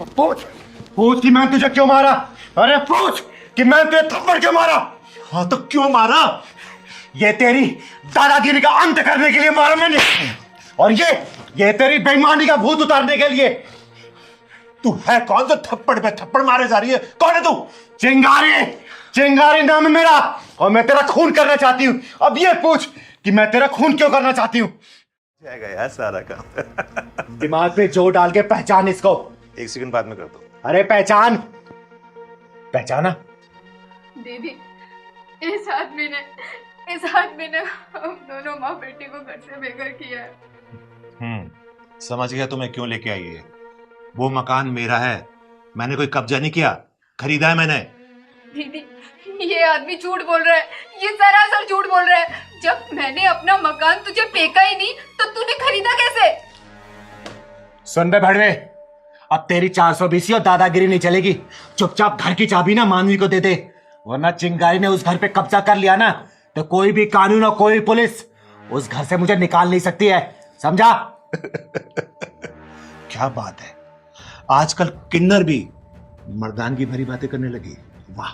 पूछ पूछ कि मैं तुझे क्यों मारा। अरे पूछ कि मैं तुझे थप्पड़ क्यों मारा। हाँ तो क्यों मारा? ये तेरी दादागिरी का अंत करने के लिए मारा मैंने, और ये तेरी बेईमानी का भूत उतारने के लिए। तू है कौन जो थप्पड़ पे थप्पड़ मारे जा रही है? कौन है तू? चिंगारी, चिंगारी नाम है मेरा, और मैं तेरा खून करना चाहती हूँ। अब ये पूछ कि मैं तेरा खून क्यों करना चाहती हूँ। जाएगा यार सारा काम। दिमाग पे जोर डाल के पहचान इसको। 1 सेकंड बाद में कर दो। अरे पहचान, पहचाना। दीदी, इस आदमी ने हम दोनों माँ बेटी को घर से बेघर किया है। समझ गया तुम्हें क्यों लेके आई है। वो मकान मेरा है, मैंने कोई कब्जा नहीं किया, खरीदा है मैंने। दीदी, ये आदमी झूठ बोल रहा है, ये सरासर झूठ बोल रहा है। जब मैंने अपना मकान तुझे फेंका ही नहीं तो तूने खरीदा कैसे? सुन बे भड़वे, अब तेरी 420 और दादागिरी नहीं चलेगी। चुपचाप घर की चाबी ना मानवी को दे दे, वरना चिंगारी ने उस घर पे कब्जा कर लिया ना तो कोई भी कानून और कोई पुलिस उस घर से मुझे निकाल नहीं सकती है, समझा। क्या बात है, आजकल किन्नर भी मर्दानगी भरी बातें करने लगी। वाह।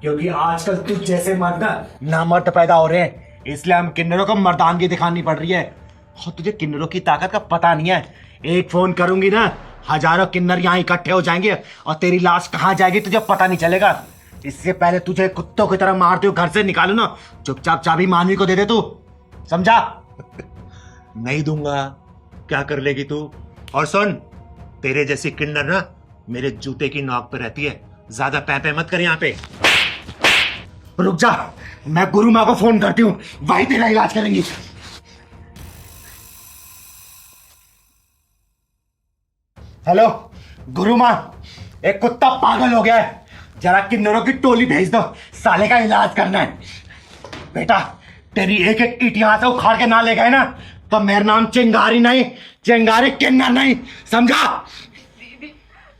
क्योंकि आजकल तुझ जैसे मर्द ना मर्द पैदा हो रहे हैं, इसलिए हम किन्नरों को मर्दानगी दिखानी पड़ रही है। और तुझे किन्नरों की ताकत का पता नहीं है। एक फोन करूंगी ना, हजारों किन्नर यहाँ इकट्ठे हो जाएंगे और तेरी लाश कहाँ जाएगी तुझे पता नहीं चलेगा। इससे पहले तुझे कुत्तों की तरह मारते हुए घर से निकालू ना, चुपचाप चाबी मानवी को दे दे तू, समझा। नहीं दूंगा, क्या कर लेगी तू? और सुन, तेरे जैसी किन्नर ना मेरे जूते की नोक पे रहती है, ज्यादा पैपे मत कर यहाँ पे। रुक जा, मैं गुरु माँ को फोन करती हूँ, वही तेरा इलाज करेंगी। हेलो गुरु माँ, एक कुत्ता पागल हो गया है, जरा किन्नरों की टोली भेज दो, साले का इलाज करना है। बेटा, तेरी एक एक ईंट यहाँ से उखाड़ के ना ले गए ना तो मेरा नाम चिंगारी नहीं, चिंगारी किन्नर नहीं, समझा। दीदी,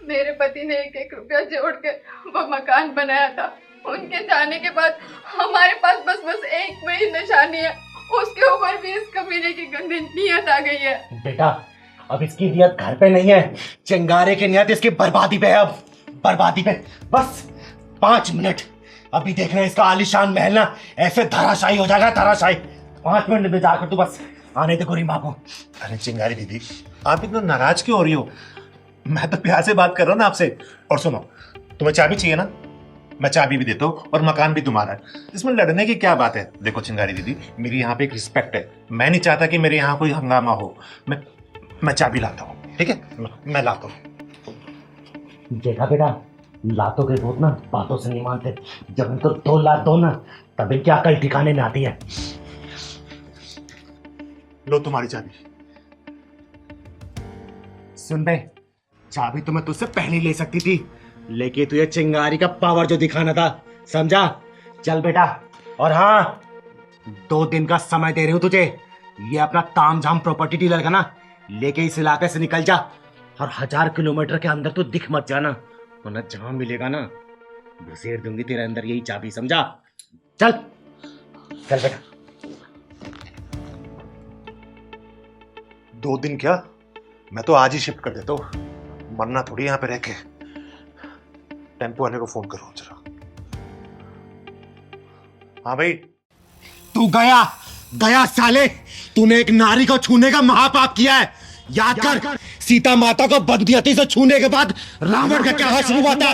मेरे पति ने 1-1 रुपया जोड़ के वो मकान बनाया था। उनके जाने के बाद हमारे पास बस एक वही निशानी है, उसके ऊपर भी इस कमीने की गंदी नीयत आ गई है। बेटा, अब इसकी नियत घर पे नहीं है, चिंगारे की नियत इसकी बर्बादी पे है। अब बर्बादी पे बस 5 मिनट, अभी देखना इसका आलीशान महल ना ऐसे धराशायी हो जाएगा, धराशायी। 5 मिनट में जाकर तू बस आने दे गोरी माँ को। अरे चिंगारी दीदी, आप इतना नाराज क्यों हो रही हो? मैं तो प्यार से बात कर रहा हूँ ना आपसे। और सुनो, तुम्हें चाबी चाहिए ना, मैं चाबी भी देता हूँ और मकान भी तुम्हारा है, इसमें लड़ने की क्या बात है। देखो चिंगारी दीदी, मेरी यहाँ पे एक रिस्पेक्ट है, मैं नहीं चाहता कि मेरे यहाँ कोई हंगामा हो। मैं चाबी लाता हूँ, ठीक है? मैं लाता हूँ। देखा बेटा, लातों के भूत ना बातों से नहीं मानते, जब इनको 2 लात दो ना तब इनकी अकल ठिकाने में आती है। लो तुम्हारी चाबी। सुन बे, चाबी तो मैं तुझसे पहले ले सकती थी, लेकिन तुझे चिंगारी का पावर जो दिखाना था, समझा। चल बेटा, और हाँ, 2 दिन का समय दे रही हूं तुझे। ये अपना तामझाम प्रॉपर्टी डीलर का ना लेके इस इलाके से निकल जा, और 1000 किलोमीटर के अंदर तू दिख मत जाना, वरना जहां मिलेगा ना घुसेड़ दूंगी तेरे अंदर यही चाबी, समझा। चल चल बेटा। 2 दिन क्या, मैं तो आज ही शिफ्ट कर देता हूँ, मरना थोड़ी यहाँ पे रह के। टेम्पो वाले को फोन करो जरा। हाँ भाई। तू गया गया साले, तूने एक नारी को छूने का महापाप किया है। याद कर, सीता माता को बदनीयती से छूने के बाद रावण का क्या हाल हुआ था।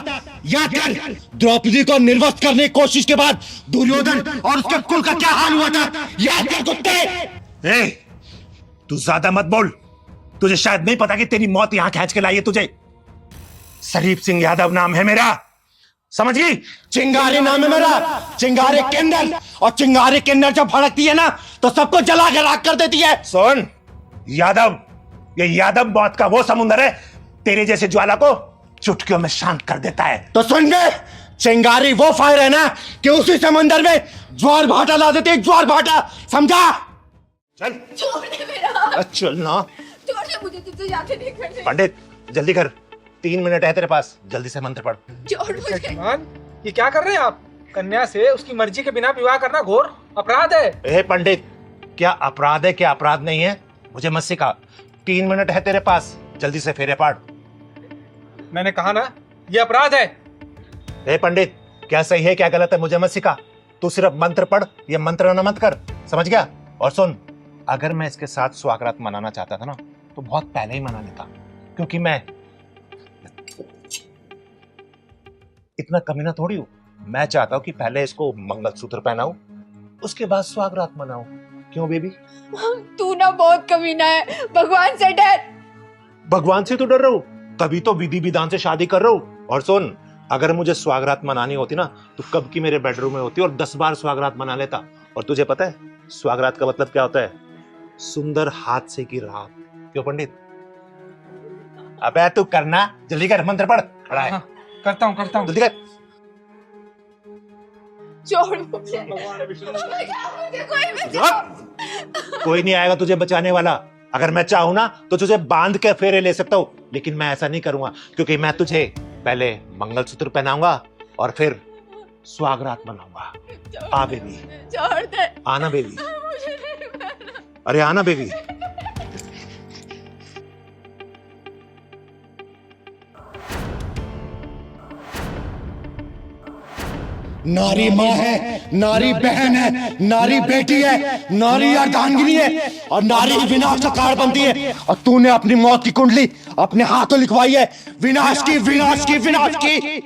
याद कर, द्रौपदी को निर्वस्त्र करने की कोशिश के बाद दुर्योधन और उसके कुल का क्या हाल हुआ था। याद कर कुत्ते। तू ज्यादा मत बोल, तुझे शायद नहीं पता कि तेरी मौत यहां खींच के लाई है तुझे। शरीफ सिंह यादव नाम है मेरा, समझ गई? चिंगारी नाम है मेरा, चिंगारी किन्नर, और चिंगारी किन्नर जब भड़कती है ना तो सबको जला के राख कर देती है। सुन यादव, ये यादव मौत का वो समुंदर है, तेरे जैसे ज्वाला को चुटकियों में शांत कर देता है। तो सुन गए, चिंगारी वो फायर है ना कि उसी समंदर में ज्वार भाटा ला देती है, ज्वार भाटा, समझा। चल छोड़ दे मेरा, चल ना, छोड़ दे, मुझे तुझसे जाके नहीं करने। पंडित जल्दी कर, 3 मिनट है तेरे पास, जल्दी से मंत्र पढ़। छोड़ मुझे। जजमान, ये क्या कर रहे हैं आप? कन्या से उसकी मर्जी के बिना विवाह करना घोर अपराध है। ए पंडित, क्या अपराध है क्या अपराध नहीं है, मुझे मत सिखा। 3 मिनट है तेरे पास, जल्दी से फेरे पाड़। मैंने कहा ना, ये अपराध है। ए पंडित, क्या सही है क्या गलत है मुझे मत सिखा। तू सिर्फ मंत्र पढ़, ये मंत्र न मत कर, समझ गया? और सुन, अगर मैं इसके साथ स्वागरात मनाना चाहता था ना तो बहुत पहले ही मना लेता, क्योंकि मैं इतना कमीना थोड़ी हूं। मैं चाहता हूं कि पहले इसको मंगलसूत्र पहनाऊं, उसके बाद स्वागरात मनाऊं। क्यों बेबी? तू ना बहुत कमीना है, भगवान से डर। भगवान से तो डर रहा हूं, तभी तो विधि विधान से शादी कर रहा हूं। और सुन, अगर मुझे स्वागरात मनानी होती ना तो कब की मेरे बेडरूम में होती और 10 बार स्वागरात मना लेता। और तुझे पता है स्वागरात का मतलब क्या होता है? सुंदर हादसे की रात। क्यों पंडित? अबे तू करना, जल्दी कर, मंत्र पढ़। खड़ा है। हाँ, करता हूँ। जल्दी कर। छोड़ मुझे। मुझे कोई भी कोई नहीं आएगा तुझे बचाने वाला। अगर मैं चाहूं ना तो तुझे बांध के फेरे ले सकता हूं, लेकिन मैं ऐसा नहीं करूंगा, क्योंकि मैं तुझे पहले मंगलसूत्र पहनाऊंगा और फिर स्वागरात मनाऊंगा। आ बेबी, छोड़ दे। आना बेबी, मुझे नहीं करना। अरे आना बेबी। नारी माँ है, नारी बहन है, नारी बेटी है, नारी अर्धांगिनी है और नारी ही विनाश का कारण बनती है। और तूने अपनी मौत की कुंडली अपने हाथों लिखवाई है। विनाश की, विनाश की, विनाश की।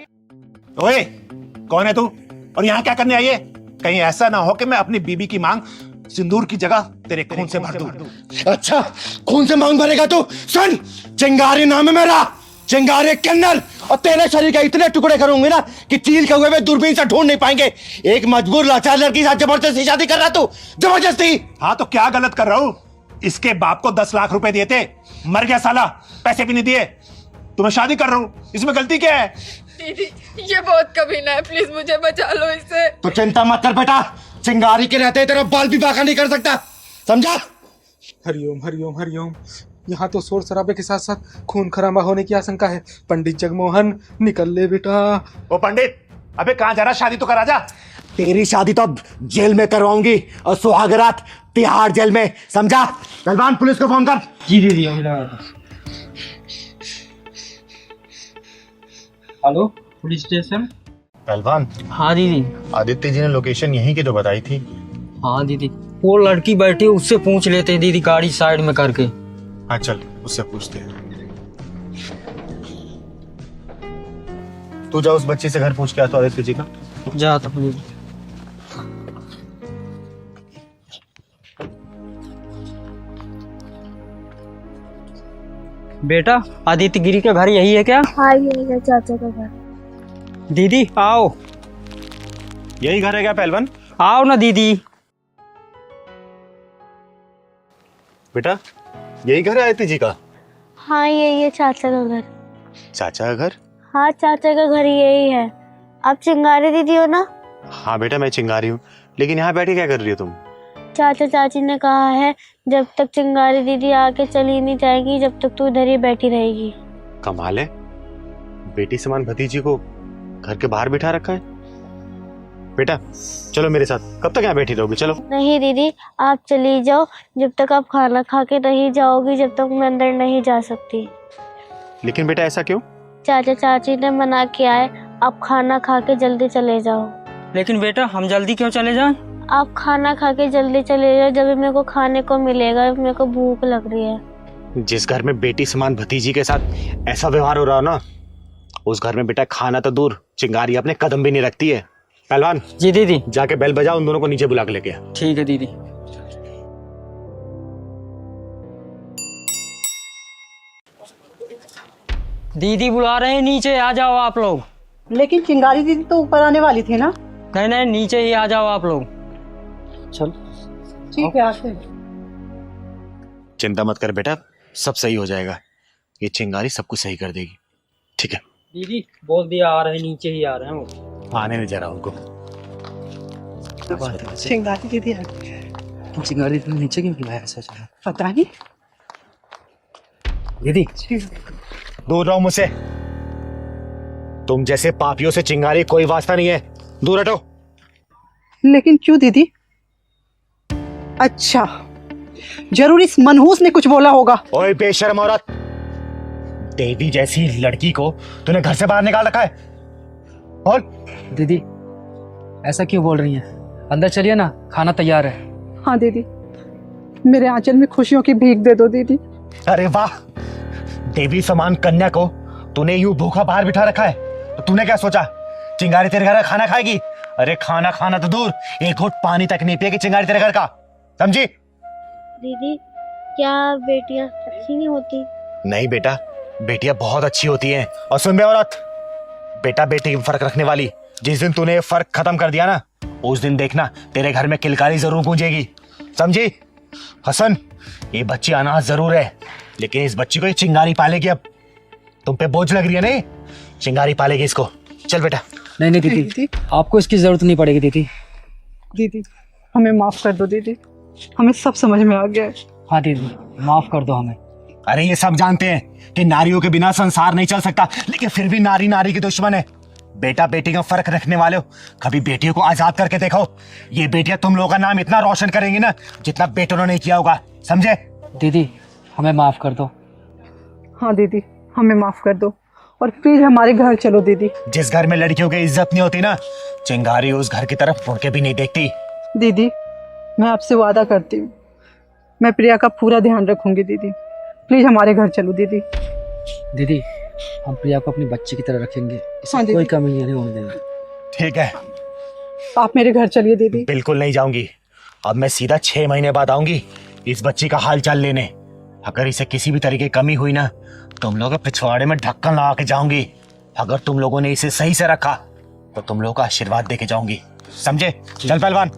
ओए, कौन है तू और यहाँ क्या करने आई है? कहीं ऐसा ना हो कि मैं अपनी बीबी की मांग सिंदूर की जगह तेरे खून से भर दूं। अच्छा, खून से मांग भरेगा तू? सुन, चिंगारी नाम है मेरा, चिंगारी किन्नर। और तेरे शरीर के इतने टुकड़े करूंगे ना कि चील के हुए में दूरबीन से ढूंढ नहीं पाएंगे। एक मजबूर लाचार लड़की के साथ जबरदस्ती शादी कर रहा तू, जबरदस्ती। हाँ तो क्या गलत कर रहा हूं? इसके बाप को 10 लाख रुपए दिए थे, मर गया साला, पैसे भी नहीं दिए, तो मैं शादी कर रहा हूं, इसमें गलती क्या है? दीदी, ये बहुत कमीना है, प्लीज मुझे बचा लो इससे। तो चिंता मत कर बेटा, चिंगारी के रहते तेरा बाल भी बाका नहीं कर सकता, समझा? हरिओम हरिओम हरिओम। यहाँ तो शोर शराबे के साथ साथ खून खराबा होने की आशंका है। पंडित जगमोहन, निकल ले बेटा। ओ पंडित, अबे कहाँ जा रहा? शादी तो करा जा। तेरी शादी तो अब जेल में करवाऊंगी और सुहागरात तिहाड़ जेल में, समझा? पहलवान, पुलिस को फोन कर। जी दीदी, अभी लगा था। Hello, police station. पहलवान, हाँ दीदी। आदित्य जी ने लोकेशन यहीं की तो बताई थी। हाँ दीदी, वो लड़की बैठी, उससे पूछ लेते हैं दीदी, गाड़ी साइड में करके। हाँ चल, उससे पूछते हैं। तू जा उस बच्ची से घर पूछ के आ तो आदित्य जी का। जा तो प्लीज। बेटा, आदित्य गिरी का घर यही है क्या? हाँ, यही है चाचा का घर। दीदी आओ। यही घर है क्या पहलवान? आओ ना दीदी। बेटा, यही घर है आदित्य जी का? हाँ, यही है चाचा का घर। चाचा का घर? हाँ, चाचा का घर यही है। आप चिंगारी दीदी हो ना? हाँ बेटा, मैं चिंगारी हूँ, लेकिन यहाँ बैठे क्या कर रही हो तुम? चाचा चाची ने कहा है जब तक चिंगारी दीदी आके चली नहीं जाएगी, जब तक तू इधर ही बैठी रहेगी। कमाल है, बेटी समान भतीजी को घर के बाहर बिठा रखा है। बेटा चलो मेरे साथ, कब तक यहाँ बैठी रहोगी? चलो। नहीं दीदी, आप चली जाओ, जब तक आप खाना खा के नहीं जाओगी, जब तक मैं अंदर नहीं जा सकती। लेकिन बेटा ऐसा क्यों? चाचा चाची ने मना किया है, आप खाना खा के जल्दी चले जाओ। लेकिन बेटा, हम जल्दी क्यों चले जाएं? आप खाना खा के जल्दी चले जाओ, जब मेरे को खाने को मिलेगा, मेरे को भूख लग रही है। जिस घर में बेटी समान भतीजी के साथ ऐसा व्यवहार हो रहा हो ना, उस घर में बेटा खाना तो दूर, चिंगारी अपने कदम भी नहीं रखती है। पहलवान, जी दीदी। जाके बेल बजाओ, उन दोनों को नीचे बुला के लेके आ। ठीक है दीदी। दीदी बुला रहे हैं, नीचे आ जाओ आप लोग। लेकिन चिंगारी दीदी तो ऊपर आने वाली थी ना? नहीं नहीं, नीचे ही आ जाओ आप लोग। चल ठीक है, आते हैं। चिंता मत कर बेटा, सब सही हो जाएगा। ये चिंगारी सब कुछ सही कर देगी, ठीक है? दीदी बोल दिया, आ रहे हैं, नीचे ही आ रहे हैं वो। आने नहीं जरा उनको। चिंगारी दीदी आ गई। चिंगारी दीदी नीचे क्यों बुलाया ऐसा? पता नहीं दीदी, दूर रहो मुझसे। तुम जैसे पापियों से चिंगारी कोई वास्ता नहीं है, दूर हटो। लेकिन क्यों दीदी? अच्छा, जरूर इस मनहूस ने कुछ बोला होगा। ओए बेशर्म औरत, देवी जैसी लड़की को तूने घर से बाहर निकाल रखा है। बोल। दीदी ऐसा क्यों बोल रही हैं? अंदर चलिए ना, खाना तैयार है। हाँ दीदी, मेरे आंचल में खुशियों की भीख दे दो दीदी। अरे वाह, देवी समान कन्या को तूने यूं भूखा बाहर बिठा रखा है, तो तूने क्या सोचा चिंगारी तेरे घर का खाना खाएगी? अरे खाना खाना तो दूर, एक घूंट पानी तक नहीं पिएगी चिंगारी तेरे घर का, समझी? दीदी क्या बेटियां अच्छी नहीं होती? नहीं बेटा, बेटियां बहुत अच्छी होती हैं। और सुन बे औरत, बेटा बेटी में फर्क रखने वाली, जिस दिन तूने ये फर्क खत्म कर दिया ना, उस दिन देखना तेरे घर में किलकारी जरूर गूंजेगी, समझी? हसन, ये बच्ची अनाथ जरूर है, लेकिन इस बच्ची को ये चिंगारी पालेगी। अब तुम पे बोझ लग रही है नहीं, चिंगारी पालेगी इसको। चल बेटा। नहीं नहीं दीदी, आपको इसकी जरूरत नहीं पड़ेगी दीदी। दीदी हमें माफ कर दो दीदी, हमें सब समझ में आ गया है। हाँ दीदी, माफ कर दो हमें। अरे ये सब जानते हैं कि नारियों के बिना संसार नहीं चल सकता, लेकिन फिर भी नारी नारी की दुश्मन है। बेटा बेटी का फर्क रखने वाले हो, कभी बेटियों को आजाद करके देखो। ये बेटियां तुम लोगों का नाम इतना रोशन करेंगी ना, जितना बेटों ने नहीं किया होगा, समझे? दीदी हमें माफ कर दो। हाँ दीदी, हमें माफ कर दो और प्लीज हमारे घर चलो दीदी। जिस घर में लड़कियों की इज्जत नहीं होती ना, चिंगारी उस घर की तरफ मुड़ के भी नहीं देखती। दीदी मैं आपसे वादा करती हूँ, मैं प्रिया का पूरा ध्यान रखूंगी दीदी। प्लीज हमारे घर चलो दीदी। दीदी हम प्रिया को अपनी बच्ची की तरह रखेंगे, इसे हाँ, दीदी। कोई कमी नहीं होने देंगे। ठीक है, आप मेरे घर चलिए दीदी। बिल्कुल नहीं जाऊंगी। अब मैं सीधा 6 महीने बाद आऊंगी इस बच्ची का हाल चाल लेने। अगर इसे किसी भी तरीके की कमी हुई ना, तुम लोग पिछवाड़े में ढक्कन लगा के जाऊंगी। अगर तुम लोगों ने इसे सही से रखा तो तुम लोगों का आशीर्वाद देके जाऊंगी, समझे? चल पहलवान।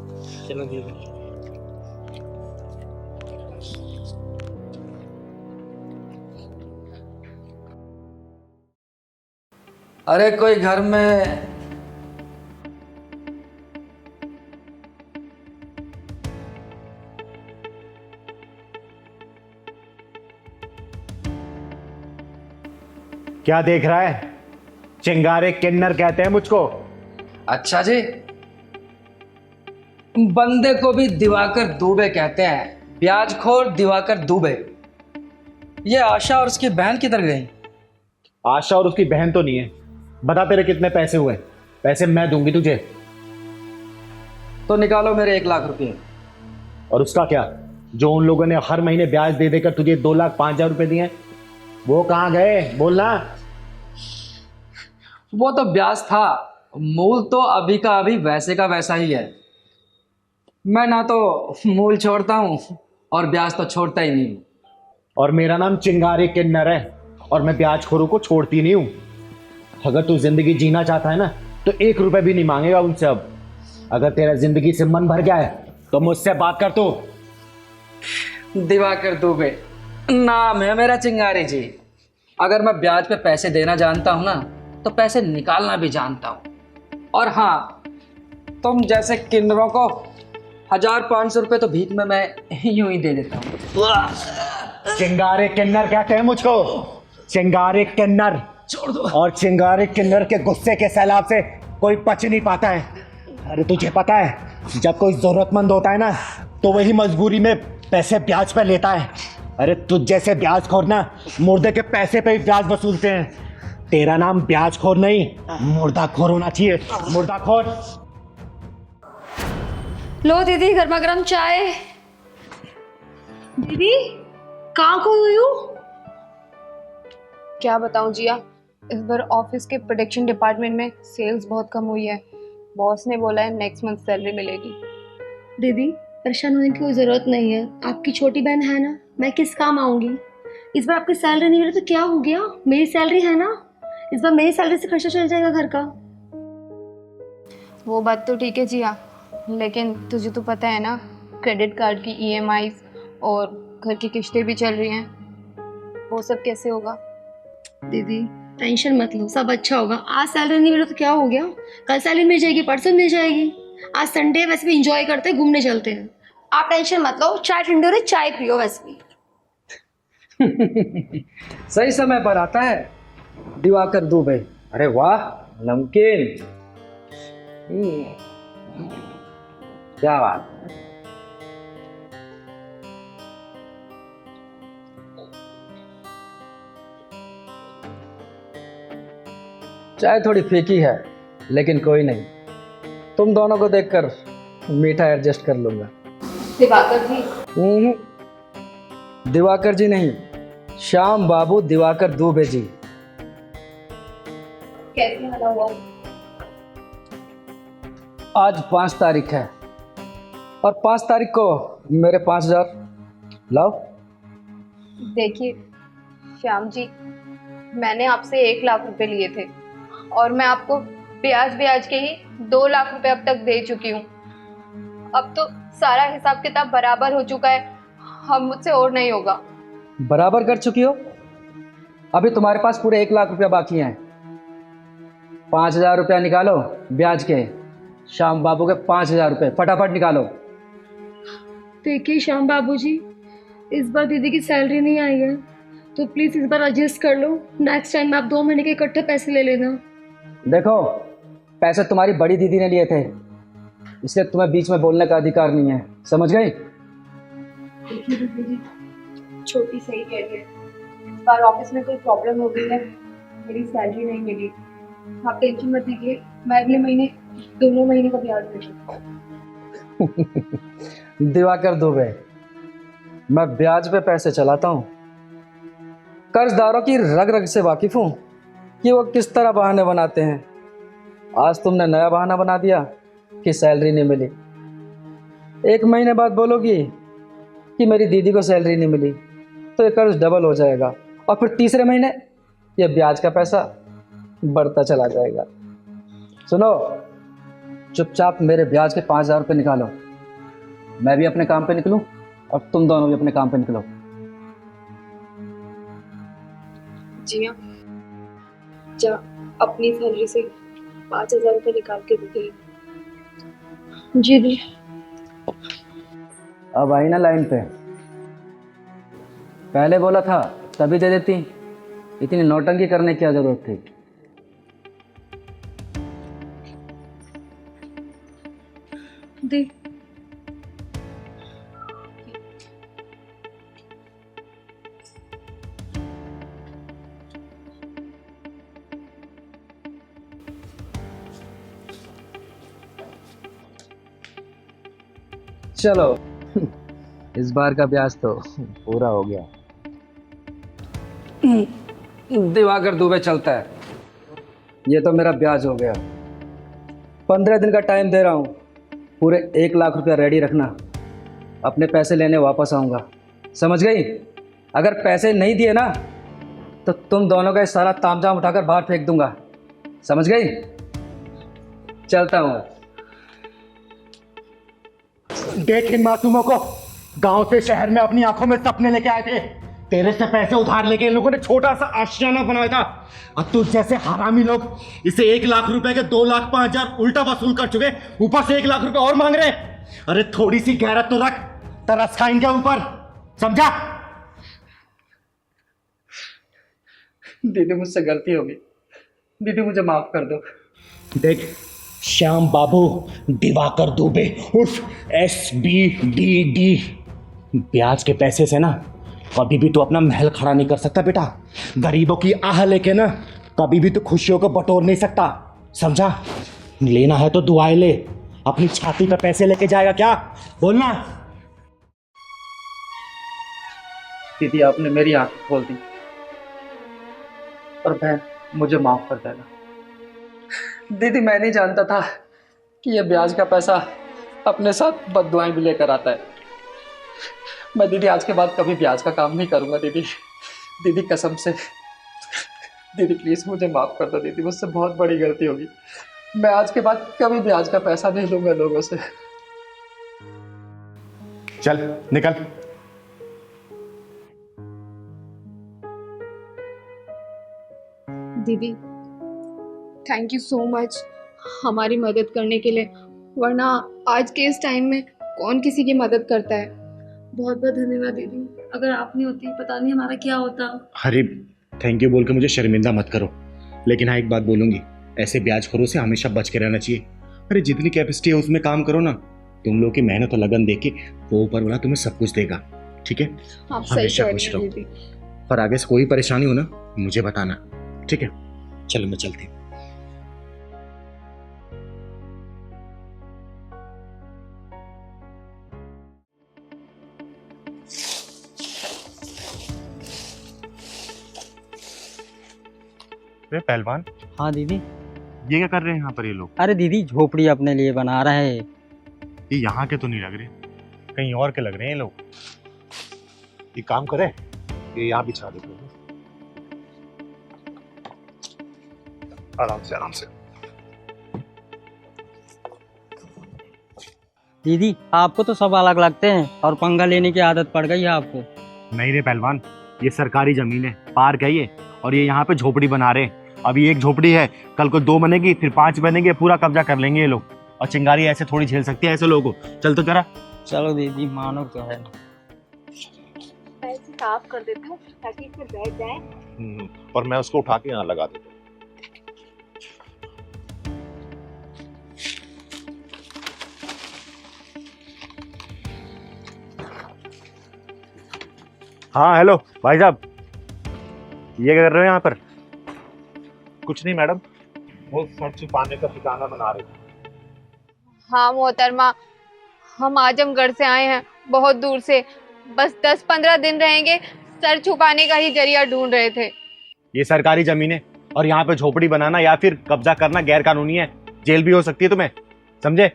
अरे कोई घर में क्या देख रहा है? चिंगारे किन्नर कहते हैं मुझको। अच्छा जी, बंदे को भी दिवाकर दुबे कहते हैं, ब्याजखोर दिवाकर दुबे। ये आशा और उसकी बहन किधर गई? आशा और उसकी बहन तो नहीं है। बता तेरे कितने पैसे हुए? पैसे मैं दूंगी तुझे। तो निकालो मेरे 1 लाख रुपए। और उसका क्या, जो उन लोगों ने हर महीने ब्याज दे देकर तुझे 2,05,000 रुपए दिए, वो कहाँ गए? बोलना। वो तो ब्याज था, मूल तो अभी का अभी वैसे का वैसा ही है। मैं ना तो मूल छोड़ता हूँ और ब्याज तो छोड़ता ही नहीं हूँ। और मेरा नाम चिंगारी किन्नर है और मैं ब्याजखोरों को छोड़ती नहीं हूँ। अगर तू जिंदगी जीना चाहता है ना, तो 1 रुपए भी नहीं मांगेगा उनसे अब। अगर तेरा जिंदगी से मन भर गया है तो मुझसे बात कर। तू दिवाकर दुबे नाम है मेरा, चिंगारी जी। अगर मैं ब्याज पे पैसे देना जानता हूँ ना, तो पैसे निकालना भी जानता हूँ। और हाँ, तुम जैसे किन्नरों को 1,500 रुपए तो भीख में मैं यूं ही दे देता हूँ। चिंगारे किन्नर कहते हैं मुझको, चिंगारे किन्नर। छोड़ दो। और चिंगारे किन्नर के गुस्से के सैलाब से कोई बच नहीं पाता है। अरे तुझे पता है, जब कोई जरूरतमंद होता है ना, तो वही मजबूरी में पैसे ब्याज पे लेता है। अरे तुझ जैसे ब्याजखोर ना मुर्दे के पैसे पे ही ब्याज वसूलते हैं। तेरा नाम ब्याजखोर नहीं, मुर्दाखोर होना चाहिए, मुर्दाखोर। लो दीदी गर्मा गर्म चाय। दीदी कहाँ खो हुई हो? क्या बताऊं जिया, इस बार ऑफिस के प्रोडक्शन डिपार्टमेंट में सेल्स बहुत कम हुई है। बॉस ने बोला है नेक्स्ट मंथ सैलरी मिलेगी। दीदी परेशान होने की कोई ज़रूरत नहीं है, आपकी छोटी बहन है ना, मैं किस काम आऊँगी? इस बार आपकी सैलरी नहीं मिली तो क्या हो गया, मेरी सैलरी है ना, इस बार मेरी सैलरी से खर्चा चल जाएगा घर का। वो बात तो ठीक है जिया, लेकिन तुझे तो पता है ना, क्रेडिट कार्ड की EMIs और घर की किस्तें भी चल रही हैं, वो सब कैसे होगा? दीदी टेंशन मत लो, सब अच्छा होगा। आज सैलरी नहीं मिली तो क्या हो गया, कल सैलरी मिल जाएगी, परसों मिल जाएगी। आज संडे है, वैसे भी इंजॉय करते हैं, घूमने चलते हैं। आप टेंशन मत लो, चाय ठंडी हो रही, चाय पियो। वैसे भी सही समय पर आता है दिवाकर दुबे। अरे वाह, नमकीन। क्या बात। चाय थोड़ी फीकी है, लेकिन कोई नहीं, तुम दोनों को देखकर मीठा एडजस्ट कर लूंगा। दिवाकर जी, दिवाकर जी नहीं, श्याम बाबू दिवाकर दुबे जी। कैसे मिला हुआ? आज 5 तारीख है और 5 तारीख को मेरे 5,000 लाओ। देखिए श्याम जी, मैंने आपसे 1 लाख रुपए लिए थे और मैं आपको ब्याज ब्याज के ही 2 लाख रुपए अब तक दे चुकी हूँ। अब तो सारा हिसाब किताब बराबर हो चुका है, अब मुझसे और नहीं होगा। बराबर कर चुकी हो? अभी तुम्हारे पास पूरे 1 लाख रुपया बाकी हैं। 5,000 रुपया निकालो ब्याज के, श्याम बाबू के 5,000 रुपये फटाफट निकालो। देखिए श्याम बाबू जी, इस बार दीदी की सैलरी नहीं आई है, तो प्लीज़ इस बार एडजस्ट कर लो। नेक्स्ट टाइम आप 2 महीने के इकट्ठे पैसे ले लेना। देखो, पैसे तुम्हारी बड़ी दीदी ने लिए थे, इसलिए तुम्हें बीच में बोलने का अधिकार नहीं है, समझ गई? देखिए दीदी जी, छोटी सही कह रही है, इस बार ऑफिस में कोई प्रॉब्लम हो गई है, मेरी सैलरी नहीं मिली। आप टेंशन मत लीजिए, मैं अगले महीने दोनों महीने का ब्याज दे दूँगी। दिवाकर दुबे, मैं ब्याज पे पैसे चलाता हूँ, कर्जदारों की रग रग से वाकिफ हूँ कि वो किस तरह बहाने बनाते हैं। आज तुमने नया बहाना बना दिया कि सैलरी नहीं मिली। 1 महीने बाद बोलोगी कि मेरी दीदी को सैलरी नहीं मिली, तो ये कर्ज डबल हो जाएगा और फिर तीसरे महीने ये ब्याज का पैसा बढ़ता चला जाएगा। सुनो, चुपचाप मेरे ब्याज के 5,000 रुपये निकालो, मैं भी अपने काम पे निकलूं और तुम दोनों भी अपने काम पे निकलो। जी हाँ, जा अपनी सैलरी से 5,000 रुपये निकाल के दे दे। जी दी। अब आई ना लाइन पे, पहले बोला था तभी दे देती, इतनी नौटंकी करने की क्या जरूरत थी? दी। चलो, इस बार का ब्याज तो पूरा हो गया। दिवाकर दुबे चलता है, ये तो मेरा ब्याज हो गया। 15 दिन का टाइम दे रहा हूँ, पूरे 1 लाख रुपया रेडी रखना, अपने पैसे लेने वापस आऊँगा, समझ गई? अगर पैसे नहीं दिए ना तो तुम दोनों का सारा तामझाम उठाकर बाहर फेंक दूंगा, समझ गई? चलता हूँ। देख इन मासूमों को, गांव से शहर में अपनी आंखों में सपने लेके आए थे, तेरे से पैसे उधार लेके इन लोगों ने छोटा सा आशियाना बनाया था, और तू जैसे हरामी लोग इसे 1 लाख रुपए के 2,05,000 उल्टा वसूल कर चुके, ऊपर से 1 लाख रुपए और मांग रहे। अरे थोड़ी सी गैरत तो रख, तरस खा इनके ऊपर, समझा? दीदी, मुझसे गलती होगी, दीदी मुझे माफ कर दो। देख, श्याम बाबू दिवाकर दुबे उर्फ SBDD, ब्याज के पैसे से ना कभी भी तू अपना महल खड़ा नहीं कर सकता बेटा। गरीबों की आह लेके ना कभी भी तू खुशियों को बटोर नहीं सकता, समझा? लेना है तो दुआएं ले, अपनी छाती पे पैसे लेके जाएगा क्या? बोलना। दीदी, आपने मेरी आंख खोल दी, और बहन मुझे माफ कर देना। दीदी, मैं नहीं जानता था कि ये ब्याज का पैसा अपने साथ बददुआएं भी लेकर आता है। मैं दीदी आज के बाद कभी ब्याज का काम नहीं करूंगा दीदी। दीदी कसम से, दीदी प्लीज मुझे माफ कर दो दीदी, मुझसे बहुत बड़ी गलती होगी। मैं आज के बाद कभी ब्याज का पैसा नहीं लूंगा लोगों से। चल निकल। दीदी, थैंक यू सो मच हमारी मदद करने के लिए, वरना आज के इस टाइम में कौन किसी की मदद करता है। बहुत बहुत धन्यवाद दीदी, अगर आप नहीं होती पता नहीं हमारा क्या होता। अरे थैंक यू बोल के मुझे शर्मिंदा मत करो, लेकिन हाँ एक बात बोलूंगी, ऐसे ब्याजखोरों से हमेशा बच के रहना चाहिए। अरे जितनी कैपेसिटी है उसमें काम करो ना, तुम लोग की मेहनत और लगन देख के वो ऊपर वाला तुम्हें सब कुछ देगा, ठीक है? आप सही हमेशा कह खुश रहे हैं रहो, दीदी। पर आगे से कोई परेशानी हो ना मुझे बताना, ठीक है? चलो मैं चलती हूँ। अरे पहलवान, हाँ दीदी। ये क्या कर रहे हैं यहाँ पर ये लोग? अरे दीदी झोपड़ी अपने लिए बना रहे हैं। ये यहाँ के तो नहीं लग रहे, कहीं और के लग रहे हैं ये लोग। ये काम करे, ये यहाँ बिछा देते हैं। आराम से आराम से। दीदी आपको तो सब अलग लगते हैं और पंगा लेने की आदत पड़ गई है आपको। नहीं रे पहलवान, ये सरकारी जमीन है, पार्क है ये, और ये यहाँ पे झोपड़ी बना रहे हैं। अभी एक झोपड़ी है, कल को 2 बनेगी, फिर 5 बनेंगे, पूरा कब्जा कर लेंगे ये लोग। और चिंगारी ऐसे थोड़ी झेल सकती है ऐसे लोगों को। चल तो जरा। चलो दीदी मानो तो है। पैसे साफ कर देता हूँ ताकि इसमें बैठ जाए। और मैं उसको उठा के यहाँ लगा देता हूँ। हाँ हेलो भाई साहब, ये क्या कर रहे हो यहाँ पर? कुछ नहीं मैडम, वो सर छुपाने का ठिकाना बना रहे थे। हाँ मोहतरमा, हम आजमगढ़ से आए हैं, बहुत दूर से। बस 10-15 दिन रहेंगे, सर छुपाने का ही जरिया ढूंढ रहे थे। ये सरकारी जमीन है और यहाँ पे झोपड़ी बनाना या फिर कब्जा करना गैर कानूनी है। जेल भी हो सकती है तुम्हें, समझे?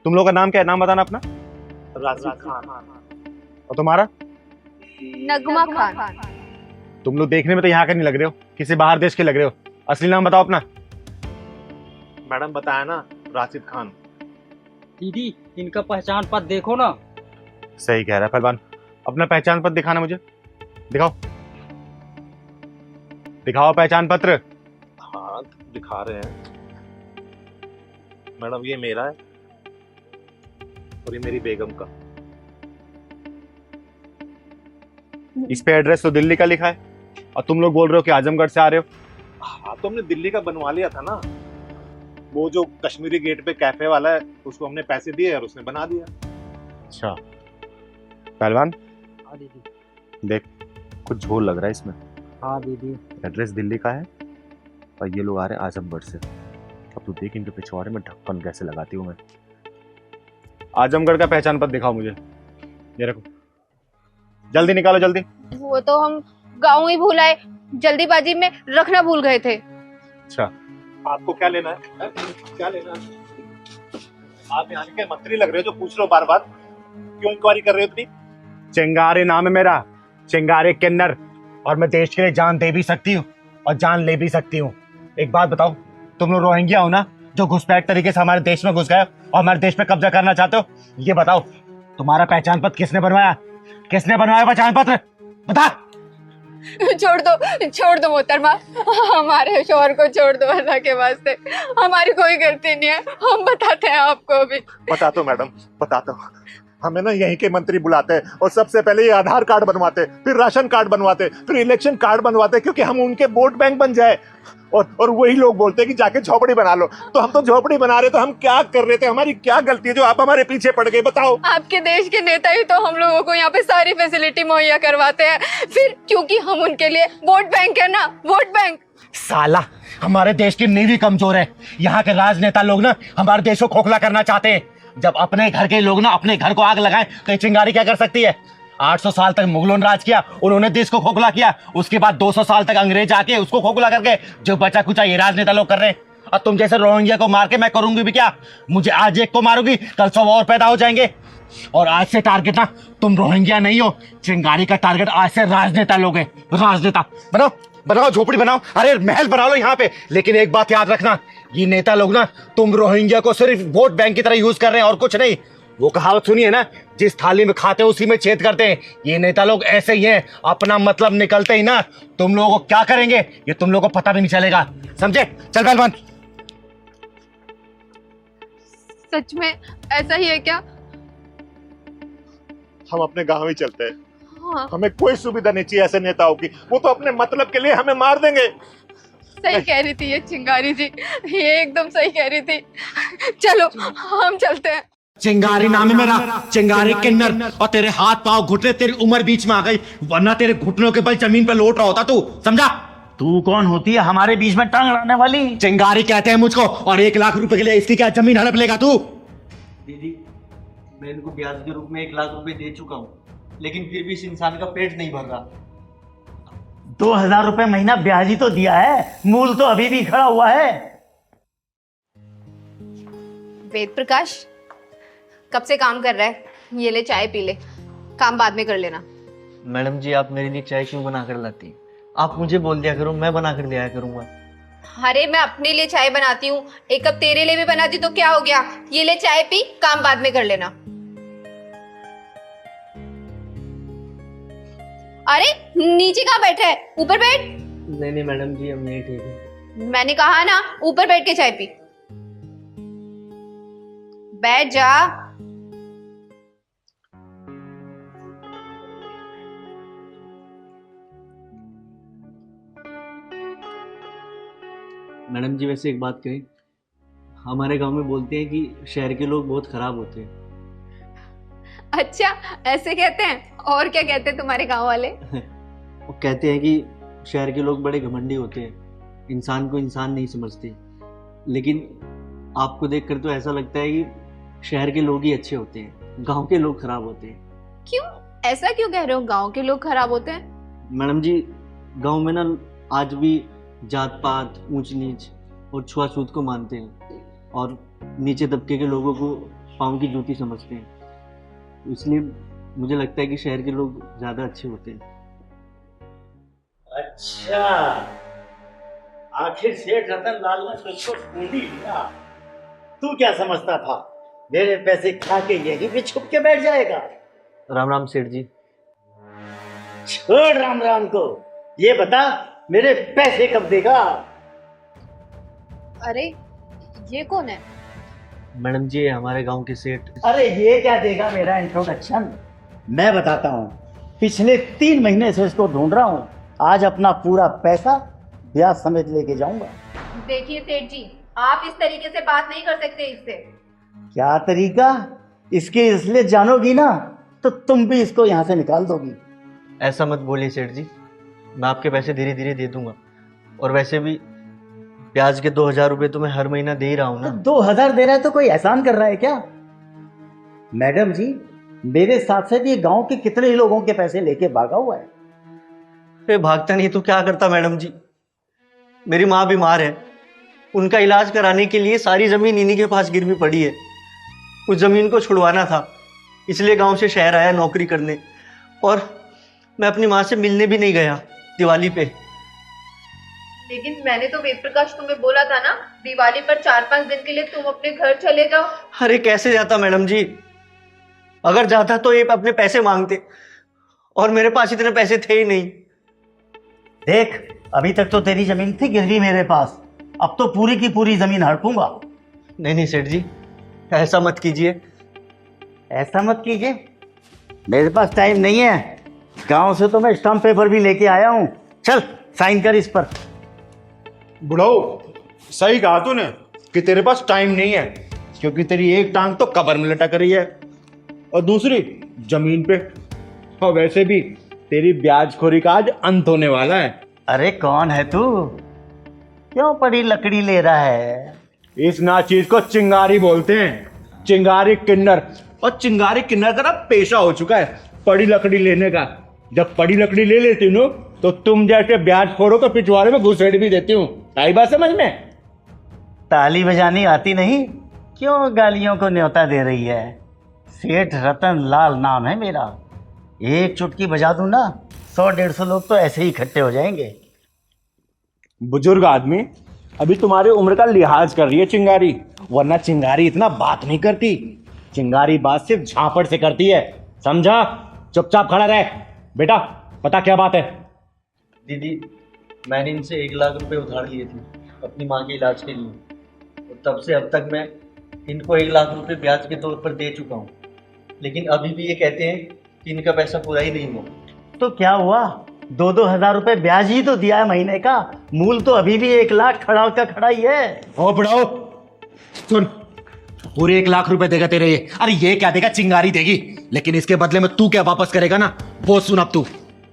तुम लोग का नाम क्या है? नाम बताना अपना। राशिद खान। और तुम्हारा? नगमा खान। तुम लोग देखने में तो यहाँ के नहीं लग रहे हो, किसी बाहर देश के लग रहे हो। असली नाम बताओ अपना। मैडम बताया ना, राशिद खान। दीदी इनका पहचान पत्र देखो ना। सही कह रहा है पहलवान, अपना पहचान पत्र दिखाना मुझे। दिखाओ दिखाओ पहचान पत्र। हाँ दिखा रहे हैं मैडम, ये मेरा है और ये मेरी बेगम का। इस पे एड्रेस तो दिल्ली का लिखा है और तुम लोग बोल रहे हो कि आजमगढ़ से आ रहे हो। हाँ तो हमने दिल्ली का बनवा लिया था ना, वो जो कश्मीरी गेट पे कैफे वाला है उसको हमने पैसे दिए और उसने बना दिया। अच्छा पहलवान, हाँ दीदी। देख कुछ झोल लग रहा है इसमें। हाँ दीदी। एड्रेस दिल्ली का है और ये लोग आ रहे हैं आजमगढ़ से। अब तू देख इनके पिछवाड़े में ढक्कन कैसे लगाती हूँ मैं। आजमगढ़ का पहचान पत्र दिखाओ मुझे। ये रखो, जल्दी निकालो जल्दी। वो तो हम गाँव ही भूल आए, जल्दीबाजी में रखना भूल गए थे। अच्छा आपको क्या लेना है? क्या लेना है? आप यहाँ के मंत्री लग रहे हो जो पूछ लो बार बार, क्यों इंक्वायरी कर रहे हो इतनी? चिंगारी नाम है मेरा, चिंगारी किन्नर, और मैं देश के लिए जान दे भी सकती हूँ और जान ले भी सकती हूँ। एक बात बताओ, तुम लोग रोहिंग्या हो ना, जो घुसपैठ तरीके से हमारे देश में घुस गए और हमारे देश पे कब्जा करना चाहते हो? ये बताओ तुम्हारा पहचान पत्र किसने बनवाया? किसने बनवाया पहचान पत्र? बता। छोड़ दो मोहतरमा, हमारे शोहर को छोड़ दो अल्लाह के वास्ते। हमारी कोई गलती नहीं है, हम बताते हैं आपको भी। बताता हूँ मैडम, बताता हूँ। हमें ना यहीं के मंत्री बुलाते हैं और सबसे पहले ये आधार कार्ड बनवाते, फिर राशन कार्ड बनवाते, फिर इलेक्शन कार्ड बनवाते, क्योंकि हम उनके वोट बैंक बन जाए। और वही लोग बोलते हैं कि जाके झोपड़ी बना लो। तो हम तो झोपड़ी बना रहे, तो हम क्या कर रहे थे? हमारी क्या गलती है जो आप हमारे पीछे पड़ गए? बताओ। आपके देश के नेता ही तो हम लोगों को यहाँ पे सारी फैसिलिटी मुहैया करवाते हैं, फिर क्योंकि हम उनके लिए वोट बैंक है ना, वोट बैंक। साला हमारे देश की नींव कमजोर है। यहाँ के राजनेता लोग ना हमारे देश को खोखला करना चाहते हैं। जब अपने घर के लोग ना अपने घर को आग लगाएं तो ये चिंगारी क्या कर सकती है? 800 साल तक मुगलों ने राज किया, उन्होंने देश को खोखला किया। उसके बाद 200 साल तक अंग्रेज आके उसको खोखला करके जो बचा कुचा ये राजनेता लोग कर रहे हैं। और तुम जैसे रोहिंग्या को मार के मैं करूंगी भी क्या? मुझे आज एक को मारूंगी, कल 100 और पैदा हो जाएंगे। और आज से टारगेट ना तुम रोहिंग्या नहीं हो, चिंगारी का टारगेट आज से राजनेता लोग हैं। राजनेता बनाओ, बनाओ झोपड़ी बनाओ, अरे महल बना लो यहाँ पे। लेकिन एक बात याद रखना, ये नेता लोग ना तुम रोहिंग्या को सिर्फ वोट बैंक की तरह यूज कर रहे हैं और कुछ नहीं। वो कहावत सुनिए ना, जिस थाली में खाते हैं उसी में छेद करते हैं। ये नेता लोग ऐसे ही हैं, अपना मतलब निकलते ही ना तुम लोगों को क्या करेंगे ये तुम लोगों को पता भी नहीं चलेगा, समझे? चल पहलवान। सच में ऐसा ही है क्या? हम अपने गांव ही चलते हैं। हाँ। हमें कोई सुविधा नहीं चाहिए ऐसे नेताओं की, वो तो अपने मतलब के लिए हमें मार देंगे। सही कह रही थी ये चिंगारी जी, ये एकदम सही कह रही थी। चलो हम चलते हैं। चिंगारी नाम है मेरा, चिंगारी किन्नर। और तेरे हाथ पांव घुटने, तेरी उम्र बीच में आ गई, वरना तेरे घुटनों के बल जमीन पे लौट रहा होता तू, समझा? तू कौन होती है हमारे बीच में टांग अड़ाने वाली? चिंगारी कहते हैं मुझको, और 1 लाख रुपए के लिए इसकी क्या जमीन हड़प लेगा तू? दीदी मैं इनको ब्याज के रूप में 1 लाख रुपए दे चुका हूँ, लेकिन फिर भी इस इंसान का पेट नहीं भर रहा। 2,000 रुपए महीना ब्याज ही तो दिया है, मूल तो अभी भी खड़ा हुआ है। वेद प्रकाश, कब से काम कर रहा है? ये ले चाय पी ले, काम बाद में कर लेना। मैडम जी, आप मेरे लिए चाय क्यों बना कर लाती? आप मुझे बोल दिया करो, मैं बना कर दिया करूंगा। अरे मैं अपने लिए चाय बनाती हूँ, एक कप तेरे लिए भी बनाती तो क्या हो गया? ये ले चाय पी, काम बाद में कर लेना। अरे नीचे कहाँ बैठा है, ऊपर बैठ। नहीं मैडम जी, हम नहीं ठीक है। मैंने कहा ना, ऊपर बैठ के चाय पी। बैठ जा। मैडम जी, वैसे एक बात कहें, हमारे गांव में बोलते हैं कि शहर के लोग बहुत खराब होते हैं। अच्छा, ऐसे कहते हैं? और क्या कहते हैं तुम्हारे गांव वाले? वो कहते हैं कि शहर के लोग बड़े घमंडी होते हैं, इंसान को इंसान नहीं समझते। लेकिन आपको देखकर तो ऐसा लगता है कि शहर के लोग ही अच्छे होते हैं, गांव के लोग खराब होते हैं। क्यों, ऐसा क्यों कह रहे हो? गांव के लोग खराब होते हैं? मैडम जी, गांव में ना आज भी जात पात, ऊंच नीच और छुआछूत को मानते हैं और नीचे तबके के लोगों को पाँव की जूती समझते हैं। इसलिए मुझे लगता है कि शहर के लोग ज्यादा अच्छे होते हैं। अच्छा, आखिर सेठ रतन लाल ने तुझको ढूंढ ही लिया। तू क्या समझता था मेरे पैसे खा के यहीं पे छुप के बैठ जाएगा? राम राम सेठ जी। छोड़ राम राम को, ये बता मेरे पैसे कब देगा? अरे ये कौन है? मैडम जी, हमारे गांव के सेठ। अरे ये क्या देगा मेरा इंट्रोडक्शन? मैं बताता हूँ, पिछले 3 महीने से इसको ढूंढ रहा हूँ। आज अपना पूरा पैसा ब्याज समेत लेके जाऊंगा। देखिए सेठ जी, आप इस तरीके से बात नहीं कर सकते इससे। क्या तरीका? इसके इसलिए जानोगी ना तो तुम भी इसको यहाँ से निकाल दोगी। ऐसा मत बोलिए सेठ जी, मैं आपके पैसे धीरे धीरे दे दूंगा। और वैसे भी ब्याज के 2,000 रुपए तो मैं हर महीना दे ही रहा हूँ ना। तो 2,000 दे रहा है तो कोई एहसान कर रहा है क्या? मैडम जी, मेरे साथ से भी गांव के कितने ही लोगों के पैसे लेके भागा हुआ है। अरे भागता नहीं तो क्या करता मैडम जी? मेरी माँ बीमार है, उनका इलाज कराने के लिए सारी जमीन इन्हीं के पास गिरवी पड़ी है। उस जमीन को छुड़वाना था, इसलिए गांव से शहर आया नौकरी करने। और मैं अपनी माँ से मिलने भी नहीं गया दिवाली पे। लेकिन मैंने तो वेद प्रकाश तुम्हें बोला था ना, दिवाली पर 4-5 दिन के लिए तुम अपने घर चले जाओ। अरे कैसे जाता मैडम जी? अगर जाता तो ये अपने पैसे मांगते, और मेरे पास इतने पैसे थे ही नहीं। देख, अभी तक तो तेरी जमीन थी गिरवी मेरे पास, अब तो पूरी की पूरी जमीन हड़पूंगा। नहीं सेठ जी, ऐसा मत कीजिए। ऐसा मत कीजिए? मेरे पास टाइम नहीं है। गांव से तो मैं स्टाम्प पेपर भी लेके आया हूँ। चल साइन कर इस पर। बुढ़ाओ, सही कहा तूने कि तेरे पास टाइम नहीं है, क्योंकि तेरी एक टांग तो कब्र में लटक रही है और दूसरी जमीन पे। और वैसे भी तेरी ब्याजखोरी का आज अंत होने वाला है। अरे कौन है तू? क्यों पड़ी लकड़ी ले रहा है? इस नाचीज को चिंगारी बोलते हैं, चिंगारी किन्नर। और चिंगारी किन्नर का ना पेशा हो चुका है पड़ी लकड़ी लेने का। जब पड़ी लकड़ी ले लेती हूँ तो तुम जैसे ब्याजखोरों को पिछवाड़े में घुसेड़ भी देती हूँ। आई बात समझ में? ताली बजानी आती नहीं? क्यों गालियों को न्योता दे रही है? सेठ रतन लाल नाम है मेरा। एक चुटकी बजा दूं ना, 100-150 लोग तो ऐसे ही इकट्ठे हो जाएंगे। बुजुर्ग आदमी, अभी तुम्हारी उम्र का लिहाज कर रही है चिंगारी, वरना चिंगारी इतना बात नहीं करती। चिंगारी बात सिर्फ झापड़ से करती है, समझा? चुपचाप खड़ा रह बेटा, पता क्या बात है? दीदी, मैंने इनसे 1 लाख रुपए उधार लिए थे अपनी माँ के इलाज के लिए, और तब से अब तक मैं इनको 1 लाख रुपए ब्याज के तौर पर दे चुका हूँ। लेकिन अभी भी ये कहते हैं कि इनका पैसा पूरा ही नहीं हुआ। तो क्या हुआ? 2-2 हजार रुपए ब्याज ही तो दिया है महीने का, मूल तो अभी भी 1 लाख खड़ा का खड़ा ही है। ओ बुढ़ाओ सुन, पूरे 1 लाख रुपए देगा तेरे ये। अरे ये क्या देगा? चिंगारी देगी, लेकिन इसके बदले में तू क्या वापस करेगा ना, वो सुन। अब तू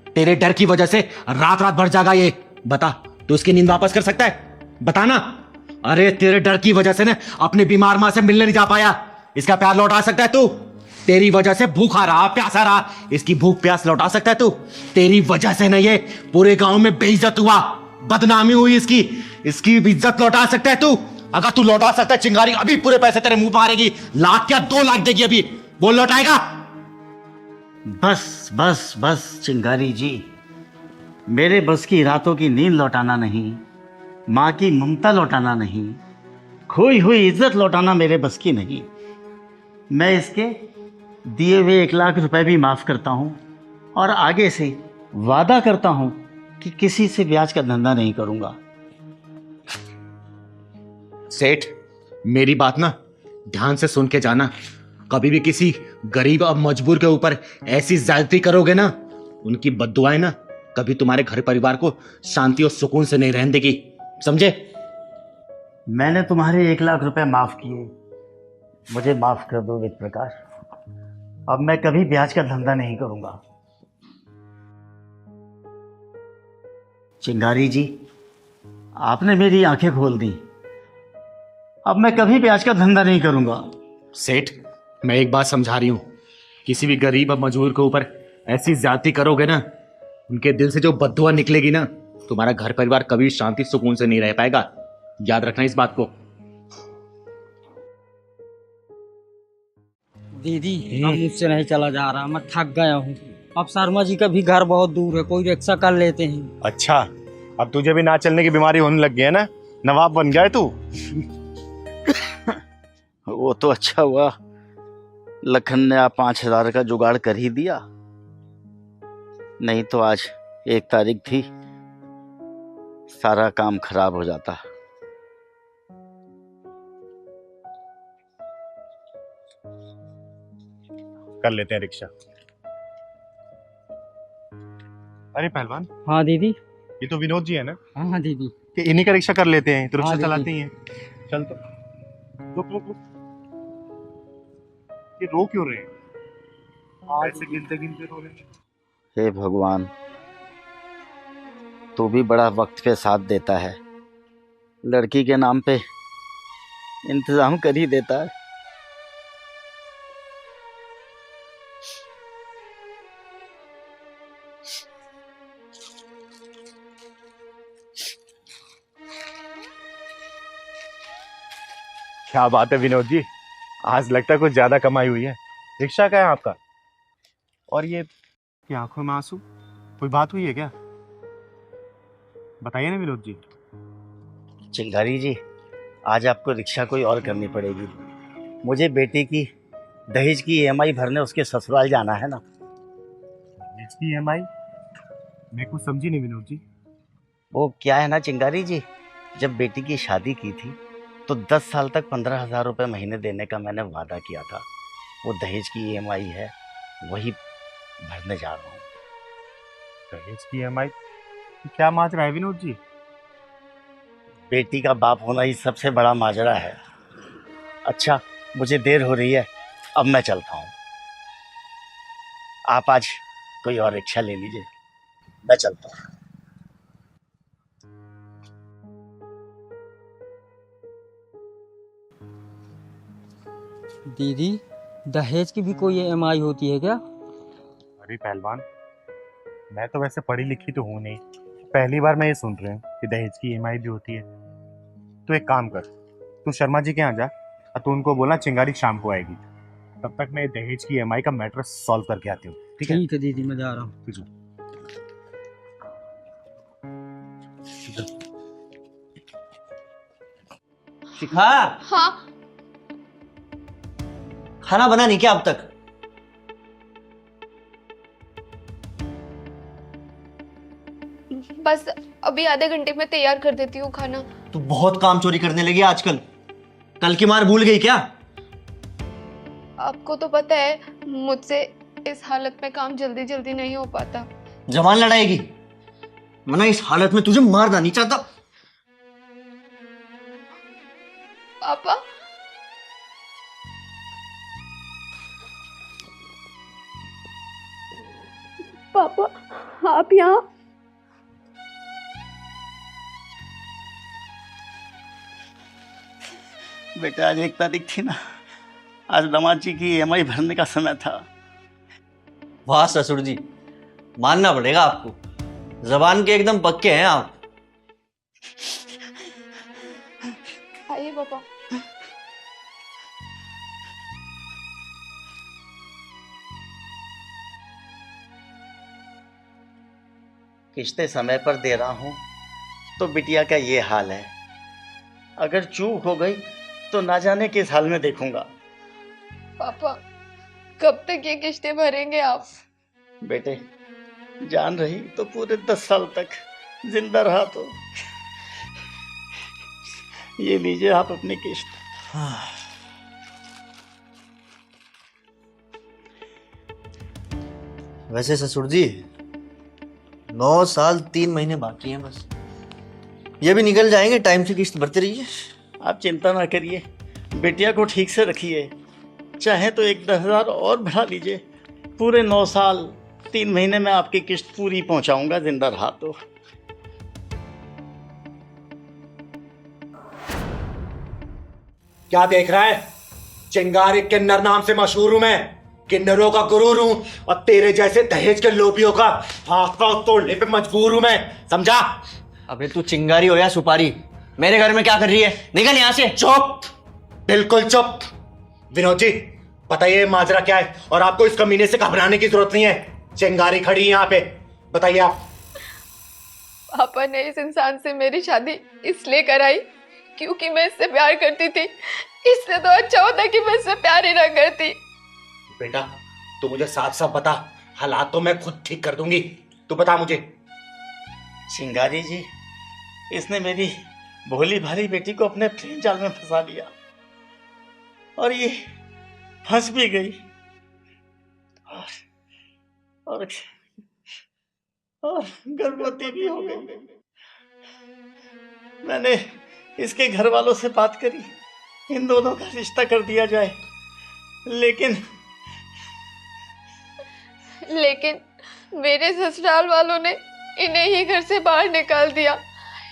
तेरे डर की वजह से रात रात भर जागा ये। बता, तू उसकी नींद वापस कर सकता है? बताना। अरे तेरे डर की वजह से ना अपनी बीमार मां से मिलने नहीं जा पाया, इसका प्यार लौटा सकता है तू? तेरी वजह से भूखा रहा, प्यासा रहा। इसकी भूख प्यास लौटा सकता है तू? तेरी वजह से नहीं, ये पूरे गांव में बेइज्जत हुआ, बदनामी हुई इसकी। इसकी इज्जत लौटा सकता है तू? अगर तू लौटा सकता है चिंगारी, अभी पूरे पैसे तेरे मुंह मारेगी। 1 या 2 लाख देगी अभी, बोल लौटाएगा? बस बस बस चिंगारी जी, मेरे बस की रातों की नींद लौटाना नहीं, माँ की ममता लौटाना नहीं, खोई हुई इज्जत लौटाना मेरे बस की नहीं। मैं इसके दिए हुए 1 लाख रुपए भी माफ करता हूँ और आगे से वादा करता हूँ कि किसी से ब्याज का धंधा नहीं करूंगा। सेठ, मेरी बात ना ध्यान से सुन के जाना। कभी भी किसी गरीब और मजबूर के ऊपर ऐसी ज्यादती करोगे ना, उनकी बद्दुआएं ना कभी तुम्हारे घर परिवार को शांति और सुकून से नहीं रहने देगी, समझे? मैंने तुम्हारे 1 लाख रुपए माफ किए, मुझे माफ कर दो वेद प्रकाश। अब मैं कभी ब्याज का धंधा नहीं करूंगा। चिंगारी जी, आपने मेरी आंखें खोल दी। अब मैं कभी ब्याज का धंधा नहीं करूंगा। सेठ, मैं एक बात समझा रही हूं, किसी भी गरीब और मजबूर के ऊपर ऐसी ज्यादती करोगे ना, उनके दिल से जो बद्दुआ निकलेगी ना, तुम्हारा घर परिवार कभी शांति सुकून से नहीं रह पाएगा। याद रखना इस बात को। दीदी, अब मुझसे नहीं चला जा रहा, मैं थक गया हूँ। अब शर्मा जी का भी घर बहुत दूर है, कोई रिक्शा कर लेते हैं। अच्छा, अब तुझे भी ना चलने की बीमारी होने लग गई है ना? नवाब बन गया है तू। वो तो अच्छा हुआ लखन ने आप 5,000 का जुगाड़ कर ही दिया, नहीं तो आज 1 तारीख थी, सारा काम खराब हो जाता। कर लेते हैं रिक्शा। अरे पहलवान, हाँ दीदी। ये तो विनोद जी है ना? हाँ दीदी। कि इन्हीं का रिक्शा कर लेते हैं, तो रिक्शा हाँ, चलाते ही हैं। चल तो रुक रुक रुक, ये रो क्यों रहे हैं? ऐसे गिनते गिनते रो रहे हैं। हे भगवान, तू भी बड़ा वक्त पे साथ देता है, लड़की के नाम पे इंतजाम कर ही देता है। क्या बात है विनोद जी, आज लगता है कुछ ज्यादा कमाई हुई है। रिक्शा का है आपका? और ये की आंखों में आंसू, कोई बात हुई है क्या? बताइए ना विनोद जी। चिंगारी जी, आज आपको रिक्शा कोई और करनी पड़ेगी। मुझे बेटी की दहेज की EMI भरने उसके ससुराल जाना है ना। दहेज की EMI? मैं कुछ समझी नहीं विनोद जी। वो क्या है ना चिंगारी जी, जब बेटी की शादी की थी तो 10 साल तक 15,000 रुपये महीने देने का मैंने वादा किया था। वो दहेज की EMI है, वही भरने जा रहा हूँ। दहेज की EMI? क्या माजरा है विनोद जी? बेटी का बाप होना ही सबसे बड़ा माजरा है। अच्छा, मुझे देर हो रही है, अब मैं चलता हूँ। आप आज कोई और रिक्शा ले लीजिए, मैं चलता हूँ। दीदी, दहेज की भी कोई EMI होती है क्या? अरे पहलवान, मैं तो वैसे पढ़ी लिखी तो हूँ नहीं, पहली बार मैं ये सुन रही हूँ कि दहेज की EMI भी होती है। तो एक काम कर, तू शर्मा जी के यहाँ जा और तू उनको बोलना चिंगारी शाम को आएगी। तब तक मैं दहेज की EMI का मैटर सॉल्व करके आती हूँ। ठीक है? ठीक है दीदी, मैं जा रहा हूँ। शिखा, हाँ, खाना बना नहीं क्या अब तक? बस अभी आधे घंटे में तैयार कर देती हूँ खाना। तू बहुत काम चोरी करने लगी आजकल, कल की मार भूल गई क्या? आपको तो पता है मुझसे इस हालत में काम जल्दी जल्दी नहीं हो पाता। जवान लड़ाएगी, वरना इस हालत में तुझे मारना नहीं चाहता। पापा, पापा आप यहाँ? बेटा आज 1 तारीख थी ना, आज दामाद जी की EMI भरने का समय था। वाह ससुर जी, मानना पड़ेगा आपको, जबान के एकदम पक्के हैं आप। आइए पापा। किस्तें समय पर दे रहा हूं तो बिटिया का ये हाल है। अगर चूक हो गई तो ना जाने किस हाल में देखूंगा। पापा कब तक ये किस्तें भरेंगे आप? बेटे, जान रही तो पूरे 10 साल तक, जिंदा रहा तो ये लीजिए आप अपनी किस्त। वैसे ससुर जी 9 साल 3 महीने बाकी हैं बस, ये भी निकल जाएंगे। टाइम से किस्त भरते रहिए। आप चिंता ना करिए, बिटिया को ठीक से रखिए। चाहे तो 1-10 हज़ार और बढ़ा लीजिए। पूरे 9 साल 3 महीने में आपकी किस्त पूरी पहुंचाऊंगा, जिंदा रहा तो। क्या देख रहा है? चिंगारी किन्नर नाम से मशहूर हूं मैं, किन्नरों का गुरूर हूं, और तेरे जैसे दहेज के लोभियों का हाथ पांव तोड़ने पे मजबूर हूं मैं, समझा? अबे तू चिंगारी हो या सुपारी, मेरे घर में क्या कर रही है? निकल यहाँ से। चुप, बिल्कुल चुप। विनोद जी बताइए माजरा क्या है, और आपको इस कमीने से घबराने की जरूरत नहीं है। चिंगारी खड़ी है यहाँ पे, बताइए आप। पापा ने इस इंसान से मेरी शादी इसलिए कराई क्योंकि मैं इससे प्यार करती थी। इससे तो अच्छा होता कि मैं इससे प्यार ही ना करती। बेटा तू मुझे साफ साफ बता, हालात तो मैं खुद ठीक कर दूंगी, तू बता मुझे। चिंगारी जी, इसने मेरी भोली भाली बेटी को अपने प्रेम जाल में फंसा लिया और ये फंस भी गई और गर्भवती भी हो गई। मैंने इसके घर वालों से बात करी, इन दोनों का रिश्ता कर दिया जाए, लेकिन मेरे ससुराल वालों ने इन्हें ही घर से बाहर निकाल दिया।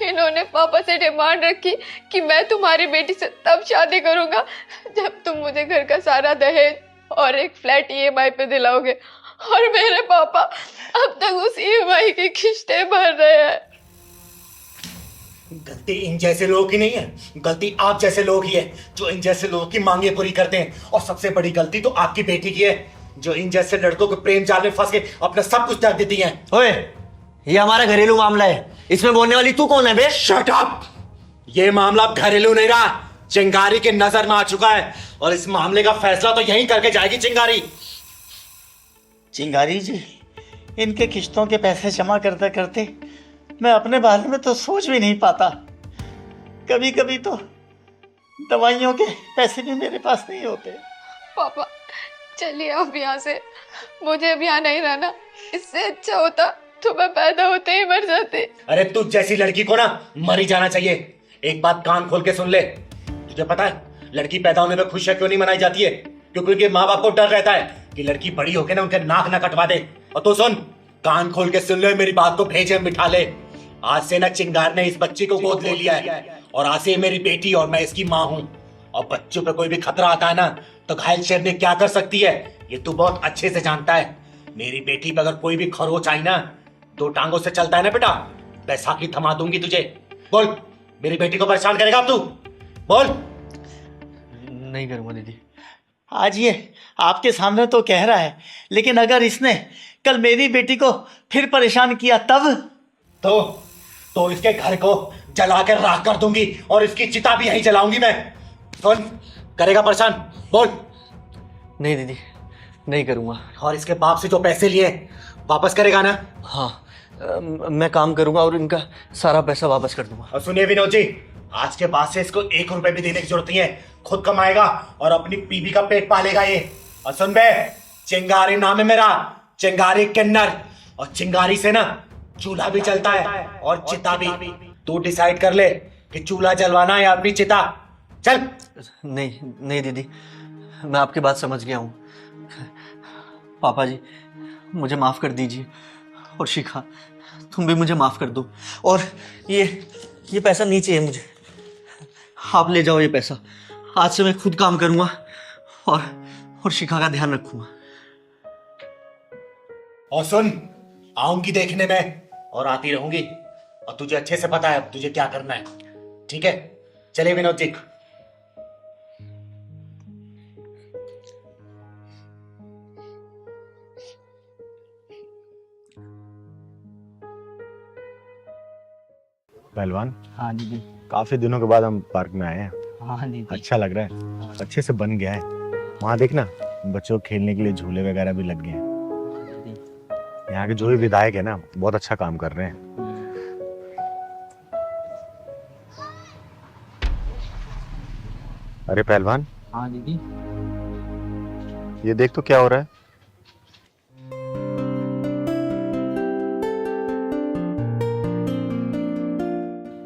इन्होंने पापा से डिमांड रखी कि मैं तुम्हारी बेटी से तब शादी करूंगा जब तुम मुझे घर का सारा दहेज और एक फ्लैट EMI पे दिलाओगे, और मेरे पापा अब तक उस EMI की किस्तें भर रहे हैं। गलती इन जैसे लोगों की नहीं है, गलती आप जैसे लोग ही है जो इन जैसे लोगों की मांगे पूरी करते हैं। और सबसे बड़ी गलती तो आपकी बेटी की है जो इन जैसे लड़कों के प्रेम जाल में फंस के अपना सब कुछ त्याग देती है। ओए, ये हमारा घरेलू मामला है, इसमें बोलने वाली तू कौन है बे? Shut up! ये मामला अब घरेलू नहीं रहा, चिंगारी के नजर में आ चुका है, और इस मामले का फैसला तो यहीं करके जाएगी चिंगारी। चिंगारी जी, इनके किस्तों के पैसे जमा करते करते मैं अपने बारे में तो सोच भी नहीं पाता। कभी कभी तो दवाइयों के पैसे भी मेरे पास नहीं होते। पापा चलिए आप यहाँ से, मुझे अब यहाँ नहीं रहना। इससे अच्छा होता तो मैं पैदा होते ही मर जाते। अरे तू जैसी लड़की को ना मर ही जाना चाहिए। एक बात कान खोल के सुन ले, तुझे पता है लड़की पैदा होने पे खुशियां क्यों नहीं मनाई जाती है? क्योंकि उनके माँ बाप को डर रहता है कि लड़की बड़ी होके ना उनके नाक ना कटवा दे। और तू सुन, कान खोल के सुन ले मेरी बात को, भेजे बिठा ले। आज से ना चिंगार ने इस बच्ची को गोद ले लिया है, और आज से मेरी बेटी और मैं इसकी माँ हूँ। और बच्चों पे कोई भी खतरा आता है ना तो घायल शेर ने क्या कर सकती है ये तू बहुत अच्छे से जानता है। मेरी बेटी पे अगर कोई भी खरोच आई ना, 2 टांगों से चलता है ना बेटा, बैसाखी थमा दूंगी तुझे। बोल, मेरी बेटी को परेशान करेगा अब तू? बोल। नहीं करूंगा दीदी। आज ये आपके सामने तो कह रहा है, लेकिन अगर इसने कल मेरी बेटी को फिर परेशान किया तब? तो इसके घर को जला कर राख कर दूंगी, और इसकी चिता भी यहीं जलाऊंगी मैं। कौन करेगा परेशान? बोल। नहीं दीदी, नहीं करूंगा। और इसके बाप से जो पैसे लिए वापस करेगा ना? हाँ, मैं काम करूंगा और इनका सारा पैसा वापस कर दूंगा। और सुनिए विनोद जी, आज के बाद से इसको 1 रुपए भी देने की जरूरत नहीं है। खुद कमाएगा और अपनी बीबी का पेट पालेगा ये। और सुन बे, चिंगारी नाम है मेरा, चिंगारी किन्नर, और चिंगारी से ना चूल्हा भी चलता है और चिता भी। तू डिसाइड कर ले कि चूल्हा जलवाना है या अपनी चिता। चल। नहीं दीदी, मैं आपकी बात समझ गया हूँ। पापा जी मुझे माफ कर दीजिए, और शिखा तुम भी मुझे माफ कर दो। और ये पैसा नहीं चाहिए मुझे, आप ले जाओ ये पैसा। आज से मैं खुद काम करूंगा और शिखा का ध्यान रखूंगा। और सुन, आऊंगी देखने में और आती रहूंगी, और तुझे अच्छे से पता है अब तुझे क्या करना है, ठीक है? चलिए विनोद जी। पहलवान, हाँ दीदी। काफी दिनों के बाद हम पार्क में आए हैं। हाँ दीदी। अच्छा लग रहा है, अच्छे से बन गया है। वहाँ देखना, बच्चों को खेलने के लिए झूले वगैरह भी लग गए हैं। यहाँ के जो भी विधायक है ना, बहुत अच्छा काम कर रहे हैं। अरे पहलवान, हाँ दीदी। ये देख तो क्या हो रहा है।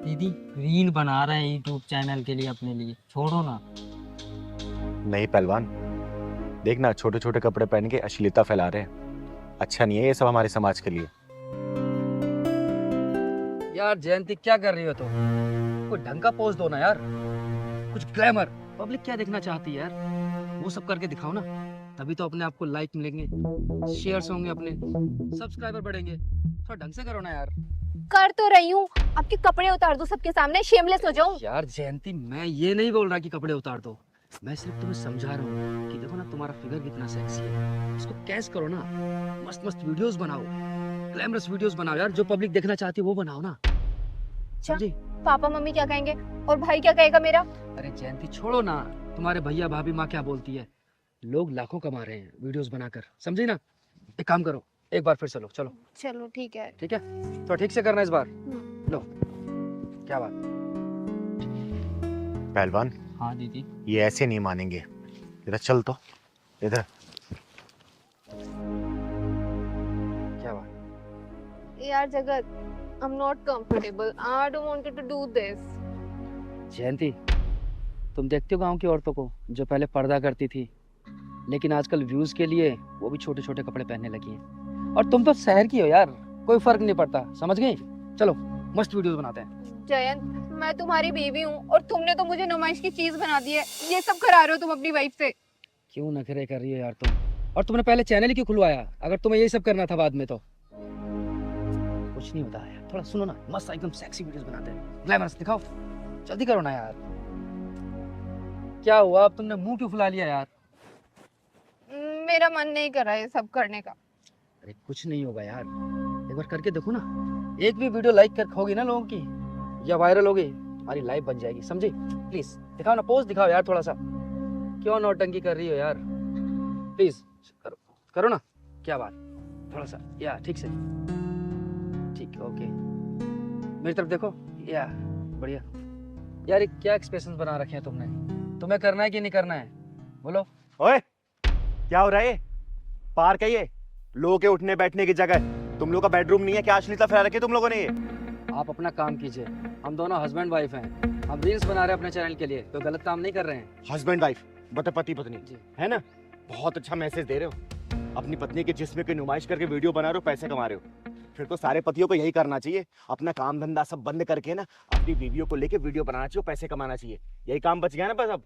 दीदी रील बना रहे हैं यूट्यूब चैनल के लिए अपने लिए, छोड़ो ना। नहीं पहलवान, देखना छोटे छोटे कपड़े पहन के अश्लीलता फैला रहे हैं। अच्छा नहीं है ये सब हमारे समाज के लिए। यार जयंती क्या कर रही हो तुम? कोई ढंग का पोज दो ना यार, कुछ ग्लैमर। पब्लिक क्या देखना चाहती है यार, वो सब करके दिखाओ ना, तभी तो अपने आप को लाइक मिलेंगे, शेयर्स होंगे, अपने सब्सक्राइबर बढ़ेंगे। थोड़ा ढंग से करो ना यार। कर तो रही हूँ, आपके कपड़े उतार दो सबके सामने, शेमलेस हो जाऊं। यार जयंती, मैं ये नहीं बोल रहा कि कपड़े उतार दो, मैं सिर्फ तुम्हें समझा रहा हूँ कि देखो ना तुम्हारा फिगर कितना सेक्सी है, इसको कैच करो ना, मस्त मस्त वीडियोस बनाओ, ग्लैमरस वीडियोस बनाओ यार, जो पब्लिक देखना चाहती है वो बनाओ ना, समझी? पापा मम्मी क्या कहेंगे और भाई क्या कहेगा मेरा? अरे जयंती छोड़ो ना, तुम्हारे भैया भाभी माँ क्या बोलती है, लोग लाखों कमा रहे हैं वीडियोस बनाकर, समझी ना? एक काम करो, एक बार फिर चलो। चलो ठीक है। ठीक है, तो ठीक से करना इस बार। लो, क्या बात। पहलवान, हाँ दीदी। ये ऐसे नहीं मानेंगे। इधर चल तो, इधर। क्या बात? यार जगत, I'm not comfortable. I don't want to do this. जयंती, तुम देखते हो गांव की औरतों को जो पहले पर्दा करती थी, लेकिन आजकल व्यूज के लिए वो भी छोटे छोटे कपड़े पहनने लगी हैं। और तुम तो शहर की हो यार, कोई फर्क नहीं पड़ता, समझ गई? चलो मस्त वीडियोस बनाते हैं। जयंत, मैं तुम्हारी बीवी हूँ और तुमने तो मुझे नुमाइश की चीज बना दी है। ये सब करा रहे हो तुम अपनी वाइफ से। क्यों नखरे कर रही हो यार तुम? और तुमने पहले चैनल ही क्यों खुलवाया, अगर तुम्हें यही सब करना था बाद में तो? कुछ नहीं होता है, थोड़ा सुनो ना, मस्त एकदम सेक्सी वीडियोस बनाते हैं, ग्लैमरस दिखाओ, जल्दी करो ना यार। क्या हुआ, अब तुमने मुंह क्यों फुला लिया यार? मेरा मन नहीं कर रहा है ये सब करने का। अरे कुछ नहीं होगा यार, एक बार करके देखो ना, एक भी वीडियो लाइक कर होगी ना लोगों की, या वायरल होगी, हमारी लाइफ बन जाएगी, समझी? प्लीज दिखाओ ना, पोज दिखाओ यार थोड़ा सा। क्यों नौटंकी कर रही हो यार, प्लीज करो करो ना। क्या बात, थोड़ा सा, या ठीक से, ठीक, ओके, मेरी तरफ देखो, या बढ़िया। यार ये क्या एक्सप्रेशन बना रखे हैं तुमने, तुम्हें करना है कि नहीं करना है, बोलो। ओए, क्या हो रहा है? पार्क है ये, लोगों के उठने बैठने की जगह, तुम लोग का बेडरूम नहीं है क्या? अश्लीलता फैला रखी है तुम लोगों ने ये। आप अपना काम कीजिए, हम दोनों हस्बैंड वाइफ हैं, हम रील्स बना रहे हैं अपने चैनल के लिए, तो गलत काम नहीं कर रहे हैं। हस्बैंड वाइफ मतलब पति पत्नी जी। है ना? बहुत अच्छा मैसेज दे रहे हो, अपनी पत्नी के जिस्म की नुमाइश करके वीडियो बना रहे हो, पैसे कमा रहे हो। फिर तो सारे पतियों को यही करना चाहिए, अपना काम धंधा सब बंद करके ना अपनी बीवियों को लेके वीडियो बनाना चाहिए, पैसे कमाना चाहिए। यही काम बच गया ना बस अब।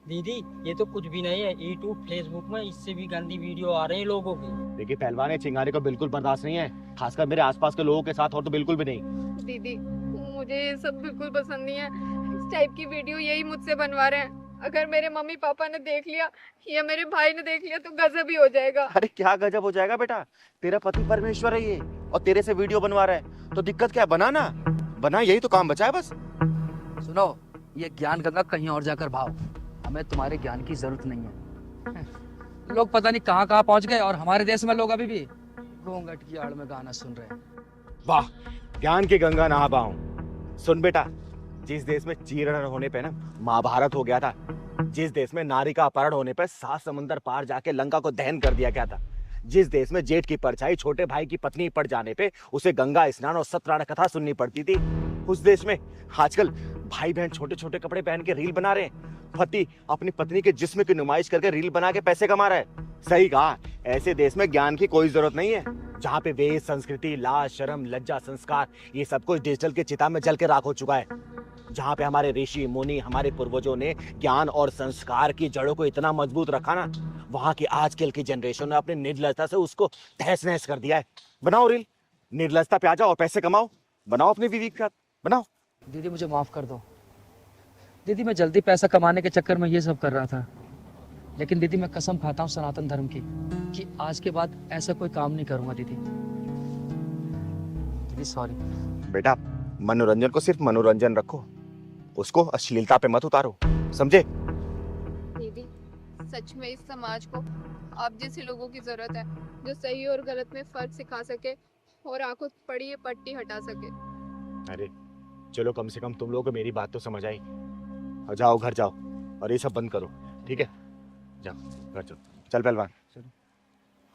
दीदी ये तो कुछ भी नहीं है, यूट्यूब फेसबुक में इससे भी गंदी वीडियो आ रही है लोगों की। देखिए पहलवान, चिंगारी को बिल्कुल बर्दाश्त नहीं है, खासकर मेरे आसपास के लोगों के साथ, और तो बिल्कुल भी नहीं। दीदी, मुझे ये सब बिल्कुल पसंद नहीं है। इस टाइप की वीडियो यही मुझसे बनवा रहे हैं। अगर मेरे मम्मी पापा ने देख लिया या मेरे भाई ने देख लिया तो गजब ही हो जाएगा। अरे क्या गजब हो जाएगा बेटा, तेरा पति परमेश्वर है ये, और तेरे से वीडियो बनवा रहा है, तो दिक्कत क्या है? बना ना, बना, यही तो काम बचा है बस। सुनो, ये ज्ञान गंगा कहीं और जाकर भाव, हमें तुम्हारे ज्ञान की जरूरत नहीं है। लोग पता नहीं कहाँ कहाँ पहुँच गए, और हमारे देश में लोग अभी भी घूंघट की आड़ में गाना सुन रहे हैं। वाह, ज्ञान की गंगा नहा पाऊं। सुन बेटा, जिस देश में चीरण होने पे ना महाभारत हो गया था, जिस देश में नारी का अपहरण होने पे 7 समंदर पार जाके लंका को दहन कर दिया गया था, जिस देश में जेठ की परछाई छोटे भाई की पत्नी पड़ जाने पे उसे गंगा स्नान और सत्यनारायण कथा सुननी पड़ती थी, उस देश में आजकल भाई बहन छोटे छोटे कपड़े पहन के रील बना रहे हैं, पति अपनी पत्नी के जिस्म की नुमाइश करके रील बना के पैसे कमा रहा है। सही कहा, ऐसे देश में ज्ञान की कोई जरूरत नहीं है, जहाँ पे वेद, संस्कृति, लाज, शर्म, लज्जा, संस्कार, ये सब कुछ डिजिटल के चिता में जल के राख हो चुका है। जहाँ पे हमारे ऋषि मुनि, हमारे पूर्वजों ने ज्ञान और संस्कार की जड़ों को इतना मजबूत रखा ना, वहां की आजकल की जनरेशन ने अपनी निर्लजता से उसको तहस नहस कर दिया है। बनाओ रील, निर्लजता पे आ जाओ और पैसे कमाओ, बनाओ अपनी बीवी के साथ, बनाओ। दीदी मुझे माफ कर दो। दीदी मैं जल्दी पैसा कमाने के चक्कर में ये सब कर रहा था, लेकिन दीदी मैं कसम खाता हूँ सनातन धर्म की कि आज के बाद ऐसा कोई काम नहीं करूंगा दीदी। दीदी सॉरी। बेटा मनोरंजन को सिर्फ मनोरंजन रखो, उसको अश्लीलता पे मत उतारो, समझे? दीदी सच में इस समाज को आप जैसे लोगों की जरूरत है, जो सही और गलत में फर्क सिखा सके और आंखों पड़ी ये पट्टी हटा सके। अरे चलो, कम से कम तुम लोगों को मेरी बात तो समझ आई। और जाओ घर जाओ और ये सब बंद करो, ठीक है? जाओ घर चलो। चल पहलवान,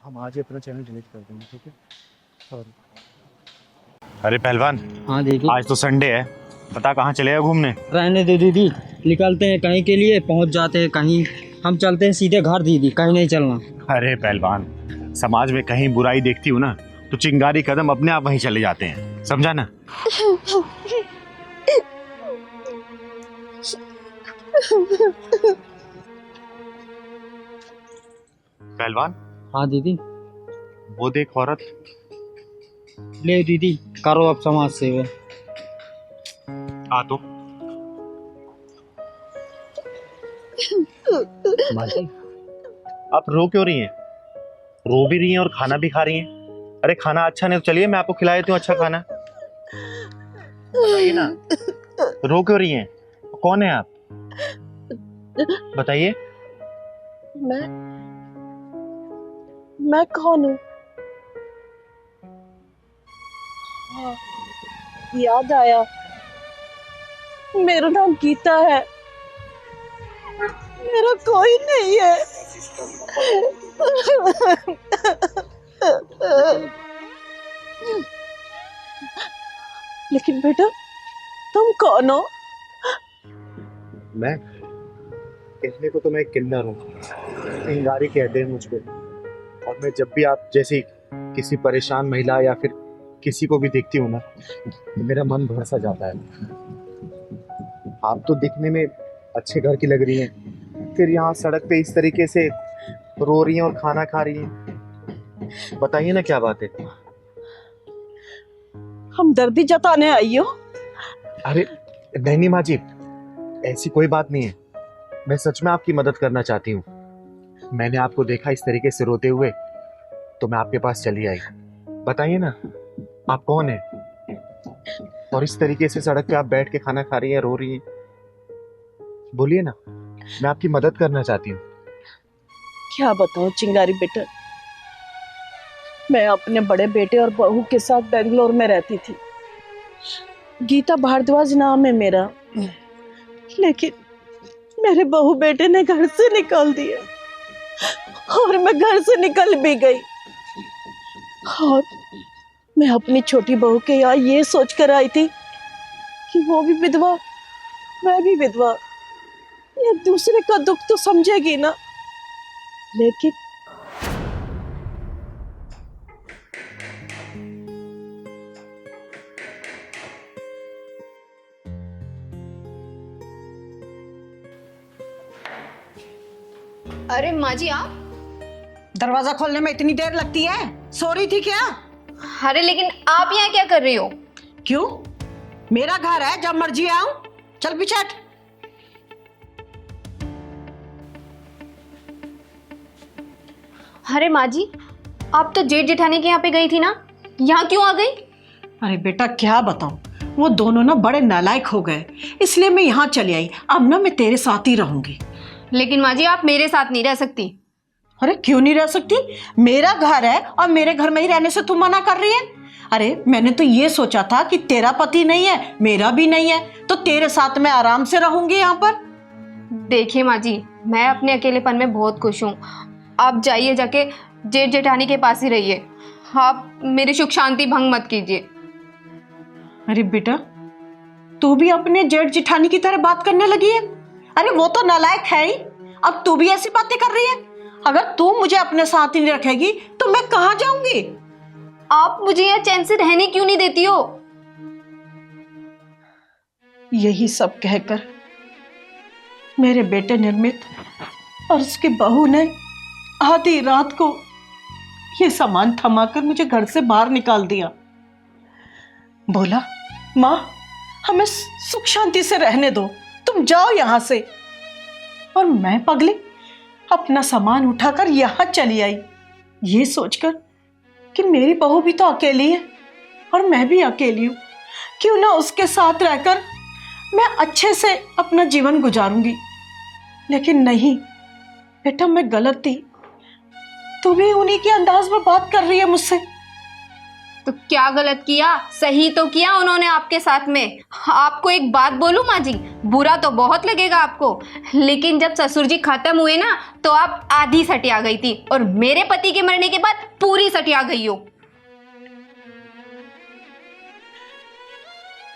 हम आज ही अपना चैनल डिलीट कर देंगे, ठीक है? सॉरी। अरे पहलवान, हाँ दीदी। आज तो संडे है, बता कहाँ चलेगा घूमने? रहने दे दीदी, निकलते हैं कहीं के लिए, पहुंच जाते हैं कहीं। हम चलते हैं सीधे घर दीदी, कहीं नहीं चलना। अरे पहलवान, समाज में कहीं बुराई देखती हूँ ना तो चिंगारी कदम अपने आप वहीं चले जाते हैं, समझा ना? पहलवान। हाँ दीदी। वो देख औरत। ले दीदी, करो अब समाज सेवा। आ तो आप रो क्यों रही हैं? रो भी रही हैं और खाना भी खा रही हैं। अरे खाना अच्छा नहीं तो चलिए मैं आपको खिला देती हूँ अच्छा खाना। बताइए ना, रो क्यों रही हैं? कौन है आप? बताइए। मैं कौन हूँ? हाँ, याद आया, मेरा नाम गीता है, मेरा कोई नहीं है। लेकिन बेटा तुम कौन हो? मैं कहने को तो मैं किन्नर हूँ, चिंगारी कहते हैं मुझको। और मैं जब भी आप जैसी किसी परेशान महिला या फिर किसी को भी देखती हूँ ना तो मेरा मन भर सा जाता है। आप तो दिखने में अच्छे घर की लग रही हैं, फिर यहाँ सड़क पे इस तरीके से रो रही हैं और खाना खा रही हैं। बताइए ना क्या बात है? हमदर्दी जताने आई हो? अरे नहीं माँ जी, ऐसी कोई बात नहीं है। मैं सच में आपकी मदद करना चाहती हूँ। मैंने आपको देखा इस तरीके से रोते हुए तो मैं आपके पास चली आई। बताइए ना आप कौन है और इस तरीके से सड़क पे आप बैठ के खाना खा रही हैं, रो रही हैं। बोलिए ना, मैं आपकी मदद करना चाहती हूँ। क्या बताऊं चिंगारी बेटा, मैं अपने बड़े बेटे और बहू के साथ बेंगलोर में रहती थी। गीता भारद्वाज नाम है मेरा, लेकिन मेरे बहू बेटे ने घर से निकाल दिया और मैं घर से निकल भी गई। और मैं अपनी छोटी बहू के यहाँ ये सोच कर आई थी कि वो भी विधवा, मैं भी विधवा, ये दूसरे का दुख तो समझेगी ना। लेकिन अरे माँ जी आप? दरवाजा खोलने में इतनी देर लगती है? सो रही थी क्या? अरे लेकिन आप यहाँ क्या कर रही हो? क्यों? मेरा घर है, जब मर्जी आऊं। चल पीछे हट। अरे माँ जी, आप तो जेठ जेठानी के यहाँ पे गई थी ना, यहाँ क्यों आ गई? अरे बेटा क्या बताऊं, वो दोनों ना बड़े नालायक हो गए, इसलिए मैं यहाँ चली आई। अब ना मैं तेरे साथ ही रहूंगी। लेकिन माँ जी आप मेरे साथ नहीं रह सकती। अरे क्यों नहीं रह सकती? मेरा घर है और मेरे घर में ही रहने से तुम मना कर रही है? अरे मैंने तो ये सोचा था कि तेरा पति नहीं है, मेरा भी नहीं है, तो तेरे साथ मैं आराम से रहूंगी यहाँ पर। देखिए माँ जी, मैं अपने अकेलेपन में बहुत खुश हूँ। आप जाइए, जाके जेठ जेठानी के पास ही रहिए। आप मेरी सुख शांति भंग मत कीजिए। अरे बेटा, तू भी अपने जेठ जेठानी की तरह बात करने लगी है? अरे वो तो नालायक है ही, अब तू भी ऐसी बातें कर रही है। अगर तू मुझे अपने साथ ही नहीं रखेगी तो मैं कहाँ जाऊंगी? आप मुझे यहाँ चैन से रहने क्यों नहीं देती हो? यही सब कहकर मेरे बेटे निर्मित और उसकी बहू ने आधी रात को ये सामान थमाकर मुझे घर से बाहर निकाल दिया। बोला, माँ हमें सुख शांति से रहने दो, तुम जाओ यहां से। और मैं पगली अपना सामान उठाकर यहां चली आई, ये सोचकर कि मेरी बहू भी तो अकेली है और मैं भी अकेली हूं, क्यों ना उसके साथ रहकर मैं अच्छे से अपना जीवन गुजारूंगी। लेकिन नहीं बेटा, मैं गलत थी। तू भी उन्हीं के अंदाज में बात कर रही है मुझसे। तो क्या गलत किया, सही तो किया उन्होंने आपके साथ में। आपको एक बात बोलूं माँ जी, बुरा तो बहुत लगेगा आपको, लेकिन जब ससुर जी खत्म हुए ना तो आप आधी सटिया गई थी और मेरे पति के मरने के बाद पूरी सटिया गई हो।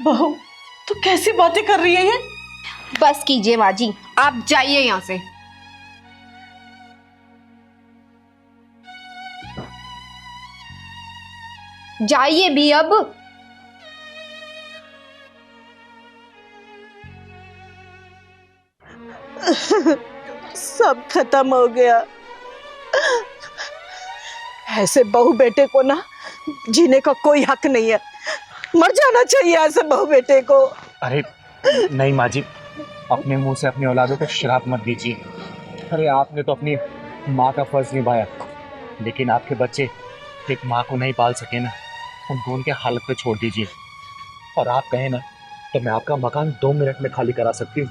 बहू तू कैसी बातें कर रही है ये? बस कीजिए माँ जी, आप जाइए यहाँ से। जाइए भी अब। सब खत्म हो गया। ऐसे बहू बेटे को ना जीने का कोई हक नहीं है, मर जाना चाहिए ऐसे बहू बेटे को। अरे नहीं माँ जी, अपने मुंह से अपनी औलादों को श्राप मत दीजिए। अरे आपने तो अपनी माँ का फर्ज निभाया, लेकिन आपके बच्चे एक माँ को नहीं पाल सके ना, उनको उनके हालत पे छोड़ दीजिए। और आप कहें ना तो मैं आपका मकान 2 मिनट में खाली करा सकती हूँ।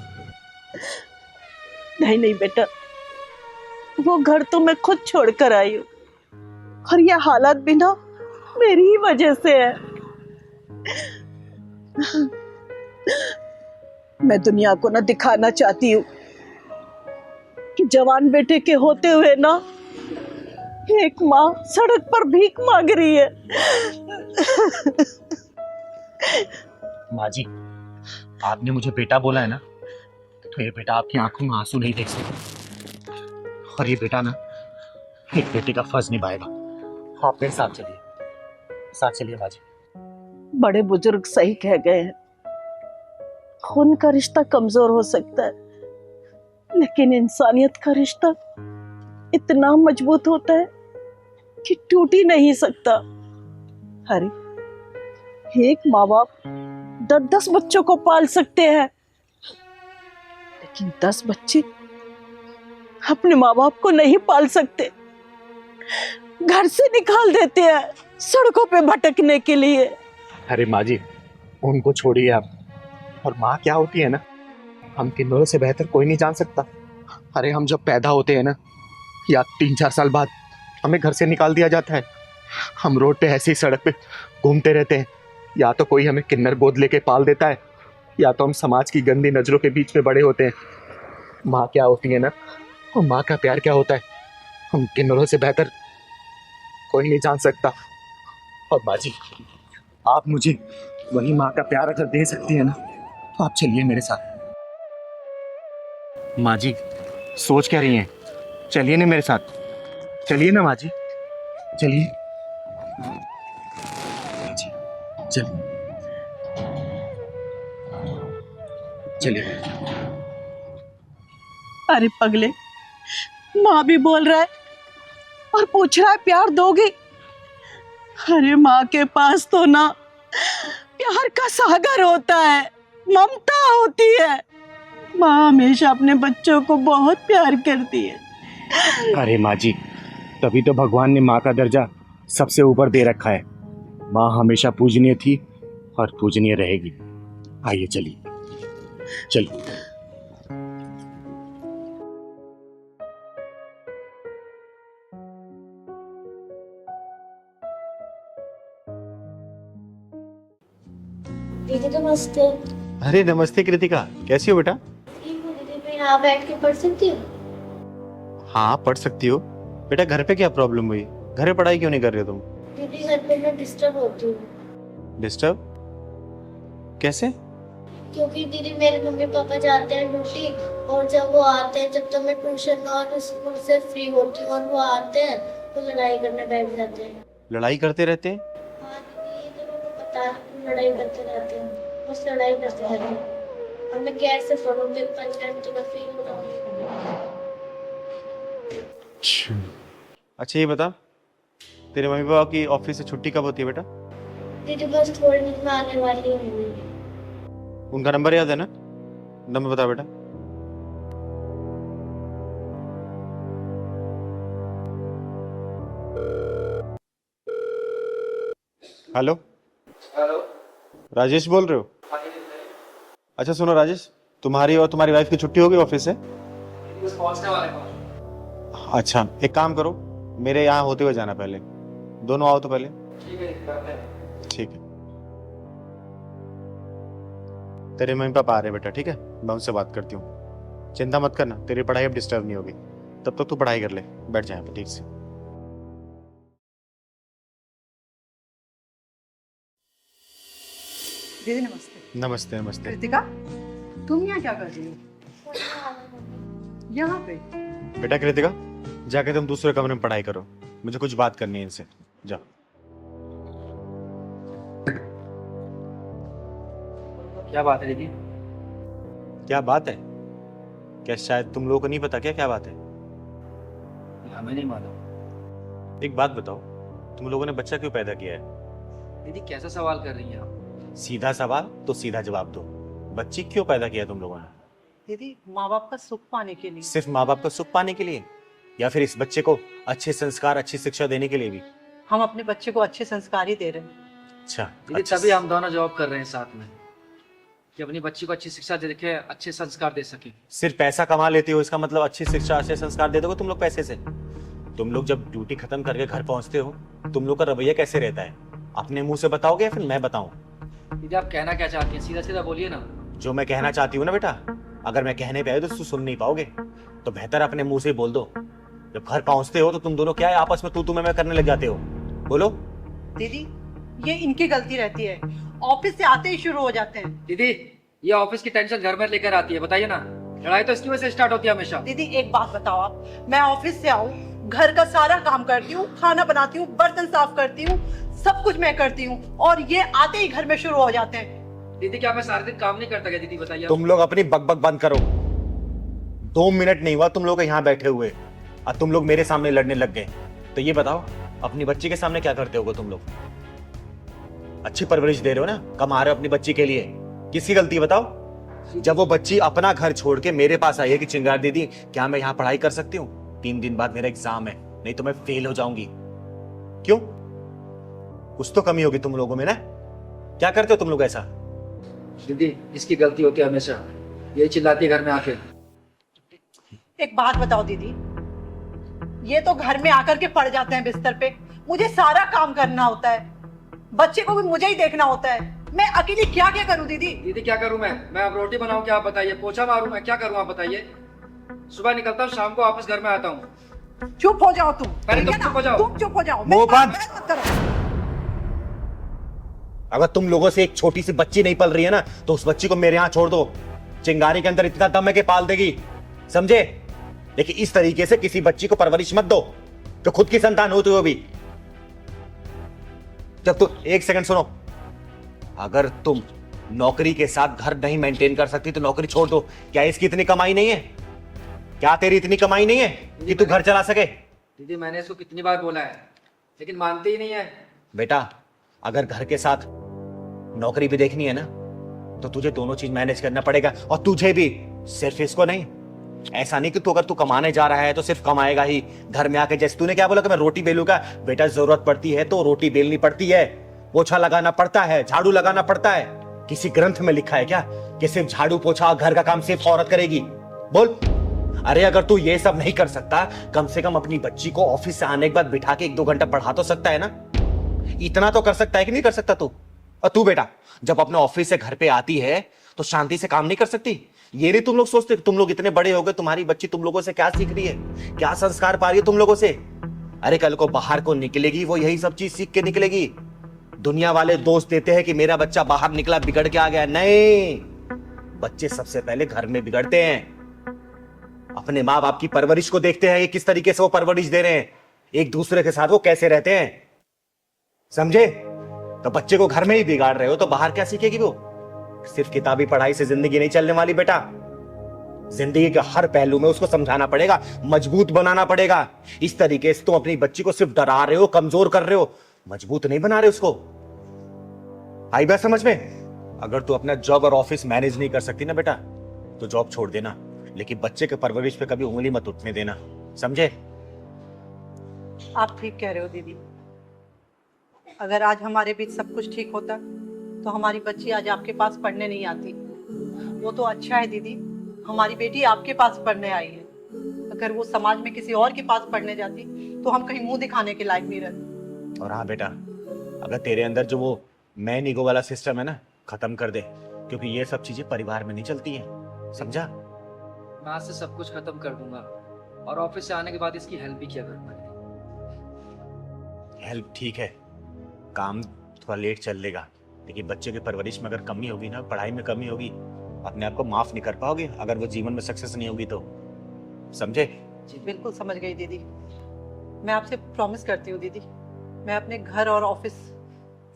नहीं नहीं बेटा, वो घर तो मैं खुद छोड़कर आई हूँ और ये हालात भी ना मेरी ही वजह से है। मैं दुनिया को ना दिखाना चाहती हूँ कि जवान बेटे के होते हुए ना एक माँ सड़क पर भीख मांग रही है। माँ जी, आपने मुझे बेटा बोला है ना, तो ये बेटा आपकी आंखों में आंसू नहीं देख सकता, और ये बेटा ना एक बेटे का फर्ज निभाएगा। आप मेरे साथ चलिए माँ जी। बड़े बुजुर्ग सही कह गए हैं, खून का रिश्ता कमजोर हो सकता है, लेकिन इंसानियत का रिश्ता इतना मजबूत होता है कि टूट ही नहीं सकता। अरे एक माँ बाप 10-10 बच्चों को पाल सकते हैं, लेकिन 10 बच्चे अपने माँ बाप को नहीं पाल सकते, घर से निकाल देते हैं सड़कों पे भटकने के लिए। अरे माँ जी, उनको छोड़िए आप। और माँ क्या होती है ना, हम किन्नरों से बेहतर कोई नहीं जान सकता। अरे हम जब पैदा होते हैं ना, या 3-4 साल बाद हमें घर से निकाल दिया जाता है। हम रोड पे ऐसे ही सड़क पे घूमते रहते हैं, या तो कोई हमें किन्नर गोद लेके पाल देता है, या तो हम समाज की गंदी नजरों के बीच में बड़े होते हैं। माँ क्या होती है ना, और माँ का प्यार क्या होता है, हम किन्नरों से बेहतर कोई नहीं जान सकता। और माँ जी, आप मुझे वही माँ का प्यार अगर दे सकती है ना, तो आप चलिए मेरे साथ। माँ जी सोच क्या रही हैं, चलिए ना मेरे साथ, चलिए ना माँ जी, चलिए जी, चलिए चलिए। अरे पगले, माँ भी बोल रहा है और पूछ रहा है प्यार दोगे? अरे माँ के पास तो ना प्यार का सागर होता है, ममता होती है। माँ हमेशा अपने बच्चों को बहुत प्यार करती है। अरे माँ जी, तभी तो भगवान ने माँ का दर्जा सबसे ऊपर दे रखा है। माँ हमेशा पूजनीय थी और पूजनीय रहेगी। आइए चलिए चलिए। दीदी नमस्ते। अरे नमस्ते कृतिका, कैसी हो बेटा? ठीक हूँ दीदी, मैं यहाँ बैठ के पढ़ सकती हूँ? हाँ पढ़ सकती हो बेटा। घर पे क्या प्रॉब्लम हुई? घर में पढ़ाई क्यों नहीं कर रहे हो तुम? दीदी घर पे मैं डिस्टर्ब होती हूँ। डिस्टर्ब कैसे? क्योंकि दीदी मेरे मम्मी पापा जाते हैं ड्यूटी, और जब वो आते हैं, जब तक मैं ट्यूशन और स्कूल से फ्री होती हूँ और वो आते हैं तो लड़ाई करने बैठ जाते हैं। लड़ाई करते रहते हैं? हाँ दीदी, ये तो मेरे को पता है, लड़ाई करते रहते हैं, बस लड़ाई करते रहते हैं। और मैं कैसे पढ़ूंगी कंटेंट तो मैं फेल हो जाऊंगी। अच्छा ये बता, तेरे मम्मी पापा की ऑफिस से छुट्टी कब होती है बेटा? दीदी बस थोड़ी दिन में आने वाली हूँ। उनका नंबर याद है ना? नंबर बता बेटा। Hello hello. राजेश बोल रहे हो? अच्छा सुनो राजेश, तुम्हारी और तुम्हारी वाइफ की छुट्टी हो गई ऑफिस से? बस पहुंचने वाले हैं। अच्छा एक काम करो, मेरे यहाँ होते हुए जाना पहले, दोनों आओ तो पहले। ठीक है, करते हैं। ठीक है, तेरे मम्मी पापा आ रहे बेटा, ठीक है? मैं उनसे बात करती हूँ, चिंता मत करना, तेरी पढ़ाई अब डिस्टर्ब नहीं होगी। तब तक तू पढ़ाई कर ले, बैठ जाए ठीक से। दीदी नमस्ते। नमस्ते नमस्ते। कृतिका, तुम यहाँ क्या कर रही हो? यहाँ पे? बेटा कृतिका, जाके तुम दूसरे कमरे में पढ़ाई करो, मुझे कुछ बात करनी है इनसे, जाओ। क्या बात है दीदी? क्या बात है? क्या शायद तुम लोगों को नहीं पता क्या क्या बात है? हमें नहीं मालूम। एक बात बताओ, तुम लोगों ने बच्चा क्यों पैदा किया है? दीदी कैसा सवाल कर रही हैं आप? सीधा सवाल तो सीधा जवाब दो, बच्ची क्यों पैदा किया तुम लोगों ने? दीदी माँ बाप का सुख पाने के लिए। सिर्फ माँ बाप का सुख पाने के लिए, या फिर इस बच्चे को अच्छे संस्कार अच्छी शिक्षा देने के लिए भी? हम अपने बच्चे को अच्छे संस्कार ही दे रहे हैं। अच्छा दीदी तभी हम दोनों जॉब कर रहे हैं साथ में, कि अपनी बच्ची को अच्छी शिक्षा दे के अच्छे संस्कार दे सके। सिर्फ पैसा कमा लेते हो इसका मतलब अच्छी शिक्षा अच्छे संस्कार दे दोगे तुम लोग पैसे से? तुम लोग जब ड्यूटी खत्म करके घर पहुंचते हो, तुम लोग का रवैया कैसे रहता है? अपने मुंह से बताओगे या फिर मैं बताऊं? दीदी आप कहना क्या चाहती हैं, सीधा सीधा बोलिए ना। जो मैं कहना चाहती हूँ ना बेटा, अगर मैं कहने पे आए तो तू सुन नहीं पाओगे, तो बेहतर अपने मुंह से बोल दो। जब घर पहुंचते हो तो तुम दोनों क्या है आपस में तू मैं करने लग जाते हो? बोलो। दीदी ये इनकी गलती रहती है, ऑफिस से आते ही शुरू हो जाते हैं। दीदी ये ऑफिस की टेंशन घर में लेकर आती है, बताइए ना, लड़ाई तो इसकी वजह से स्टार्ट होती है हमेशा। दीदी एक बात बताओ आप, मैं ऑफिस से आऊँ, घर का सारा काम करती हूँ, खाना बनाती हूँ, बर्तन साफ करती हूँ, सब कुछ मैं करती हूँ, और ये आते ही घर में शुरू हो जाते हैं। दीदी क्या मैं सारे दिन काम नहीं करता क्या? दीदी बताइए। तुम लोग अपनी बकबक बंद करो। 2 मिनट नहीं हुआ तुम लोग यहाँ बैठे हुए और तुम लोग मेरे सामने लड़ने लग गए। तो ये बताओ, अपनी बच्ची के सामने क्या करते होगे तुम लोग? अच्छी परवरिश दे रहे हो ना, कमा रहे हो अपनी बच्ची के लिए, किसकी गलती है बताओ? जब वो बच्ची अपना घर छोड़ के मेरे पास आई है कि चिंगार दीदी क्या मैं यहाँ पढ़ाई कर सकती हूँ? 3 दिन बाद मेरा एग्जाम है, नहीं तो मैं फेल हो जाऊंगी। क्यों? कुछ तो कमी होगी तुम लोगों में ना? क्या करते हो तुम लोग ऐसा? दीदी इसकी गलती होती है हमेशा, यही चिल्लाती है घर में आके। एक बात बताओ दीदी, ये तो घर में आकर के पड़ जाते हैं बिस्तर पे, मुझे सारा काम करना होता है, बच्चे को भी मुझे ही देखना होता है, मैं अकेली क्या क्या करूं दीदी? दीदी क्या करूं मैं अब रोटी बनाऊं क्या आप बताइए, पोछा मारूं मैं क्या करूं आप बताइए? सुबह निकलता हूं, शाम को वापस घर में आता हूं। चुप हो जाओ तुम, पहले तुम चुप हो जाओ। तुम चुप हो जाओ, मुंह बंद। मत करो। अगर तुम लोगों से एक छोटी सी बच्ची नहीं पल रही है ना, तो उस बच्ची को मेरे यहाँ छोड़ दो। चिंगारी के अंदर इतना दम है कि पाल देगी, समझे? लेकिन इस तरीके से किसी बच्ची को परवरिश मत दो जो खुद की संतान होते हुए भी। जब तुम, एक सेकंड सुनो, अगर तुम नौकरी के साथ घर नहीं मेंटेन कर सकती तो नौकरी छोड़ दो। क्या इसकी इतनी कमाई नहीं है? क्या तेरी इतनी कमाई नहीं है कि तू घर चला सके? दीदी मैंने इसको कितनी बार बोला है, लेकिन मानती ही नहीं है। बेटा अगर घर के साथ नौकरी भी देखनी है ना, तो तुझे दोनों चीज मैनेज करना पड़ेगा, और तुझे भी, सिर्फ इसको नहीं। ऐसा नहीं कि तू अगर तू कमाने जा रहा है तो सिर्फ कमाएगा ही, घर में आके जैसे तूने क्या बोला कि मैं रोटी बेलूंगा, बेटा जरूरत पड़ती है तो रोटी बेलनी पड़ती है, पोछा लगाना पड़ता है, झाड़ू लगाना पड़ता है। किसी ग्रंथ में लिखा है क्या कि सिर्फ झाड़ू पोछा घर का काम सिर्फ औरत करेगी? बोल। अरे अगर तू ये सब नहीं कर सकता, कम से कम अपनी बच्ची को ऑफिस से आने के बाद बिठा के 1-2 घंटा पढ़ा तो सकता है ना? इतना तो कर सकता है कि नहीं कर सकता तू? और तू बेटा जब अपने ऑफिस से घर पे आती है तो शांति से काम नहीं कर सकती? ये नहीं तुम लोग सोचते? तुम लोग इतने बड़े हो गए, तुम्हारी बच्ची तुम लोगों से क्या सीख रही है, क्या संस्कार पा रही है तुम लोगों से? अरे कल को बाहर को निकलेगी, वो यही सब चीज सीख के निकलेगी। दुनिया वाले दोस्त देते हैं कि मेरा बच्चा बाहर निकला बिगड़ के आ गया, नहीं, बच्चे सबसे पहले घर में बिगड़ते हैं। अपने माँ बाप की परवरिश को देखते हैं कि किस तरीके से वो परवरिश दे रहे हैं, एक दूसरे के साथ वो कैसे रहते हैं, समझे? तो बच्चे को घर में ही बिगाड़ रहे हो तो बाहर क्या सीखेगी वो? सिर्फ किताबी पढ़ाई से जिंदगी नहीं चलने वाली बेटा। जिंदगी के हर पहलू में उसको समझाना पड़ेगा, मजबूत बनाना पड़ेगा। इस तरीके से तुम अपनी बच्ची को सिर्फ डरा रहे हो, कमजोर कर रहे हो, मजबूत नहीं बना रहे उसको। आई बात समझ में? अगर तू अपना जॉब और ऑफिस मैनेज नहीं कर सकती ना बेटा, तो जॉब छोड़ देना, लेकिन बच्चे के परवरिश पे कभी उंगली मत उठने देना, समझे? आप ठीक कह रहे हो दीदी। अगर आज हमारे बीच सब कुछ ठीक होता तो हमारी बच्ची आज आपके पास पढ़ने नहीं आती। वो तो अच्छा है दीदी, हमारी बेटी आपके पास पढ़ने आई है। अगर वो समाज में किसी और के पास पढ़ने जाती तो हम कहीं मुंह दिखाने के लायक नहीं रहते। और हाँ बेटा, अगर तेरे अंदर जो वो मैन ईगो वाला सिस्टम है ना, खत्म कर दे, क्योंकि ये सब चीजें परिवार में नहीं चलती हैं, समझा? मैं आज से सब कुछ खत्म कर दूंगा और ऑफिस से आने के बाद इसकी हेल्प भी किया करूंगा। हेल्प ठीक है, काम थोड़ा लेट चल लेगा, लेकिन बच्चे की परवरिश में अगर कमी होगी ना, पढ़ाई में कमी होगी, अपने आप को माफ नहीं कर पाओगे अगर वो जीवन में सक्सेस नहीं होगी तो, समझे? जी बिल्कुल समझ गई दीदी। मैं आपसे प्रॉमिस करती हूँ दीदी, मैं अपने घर और ऑफिस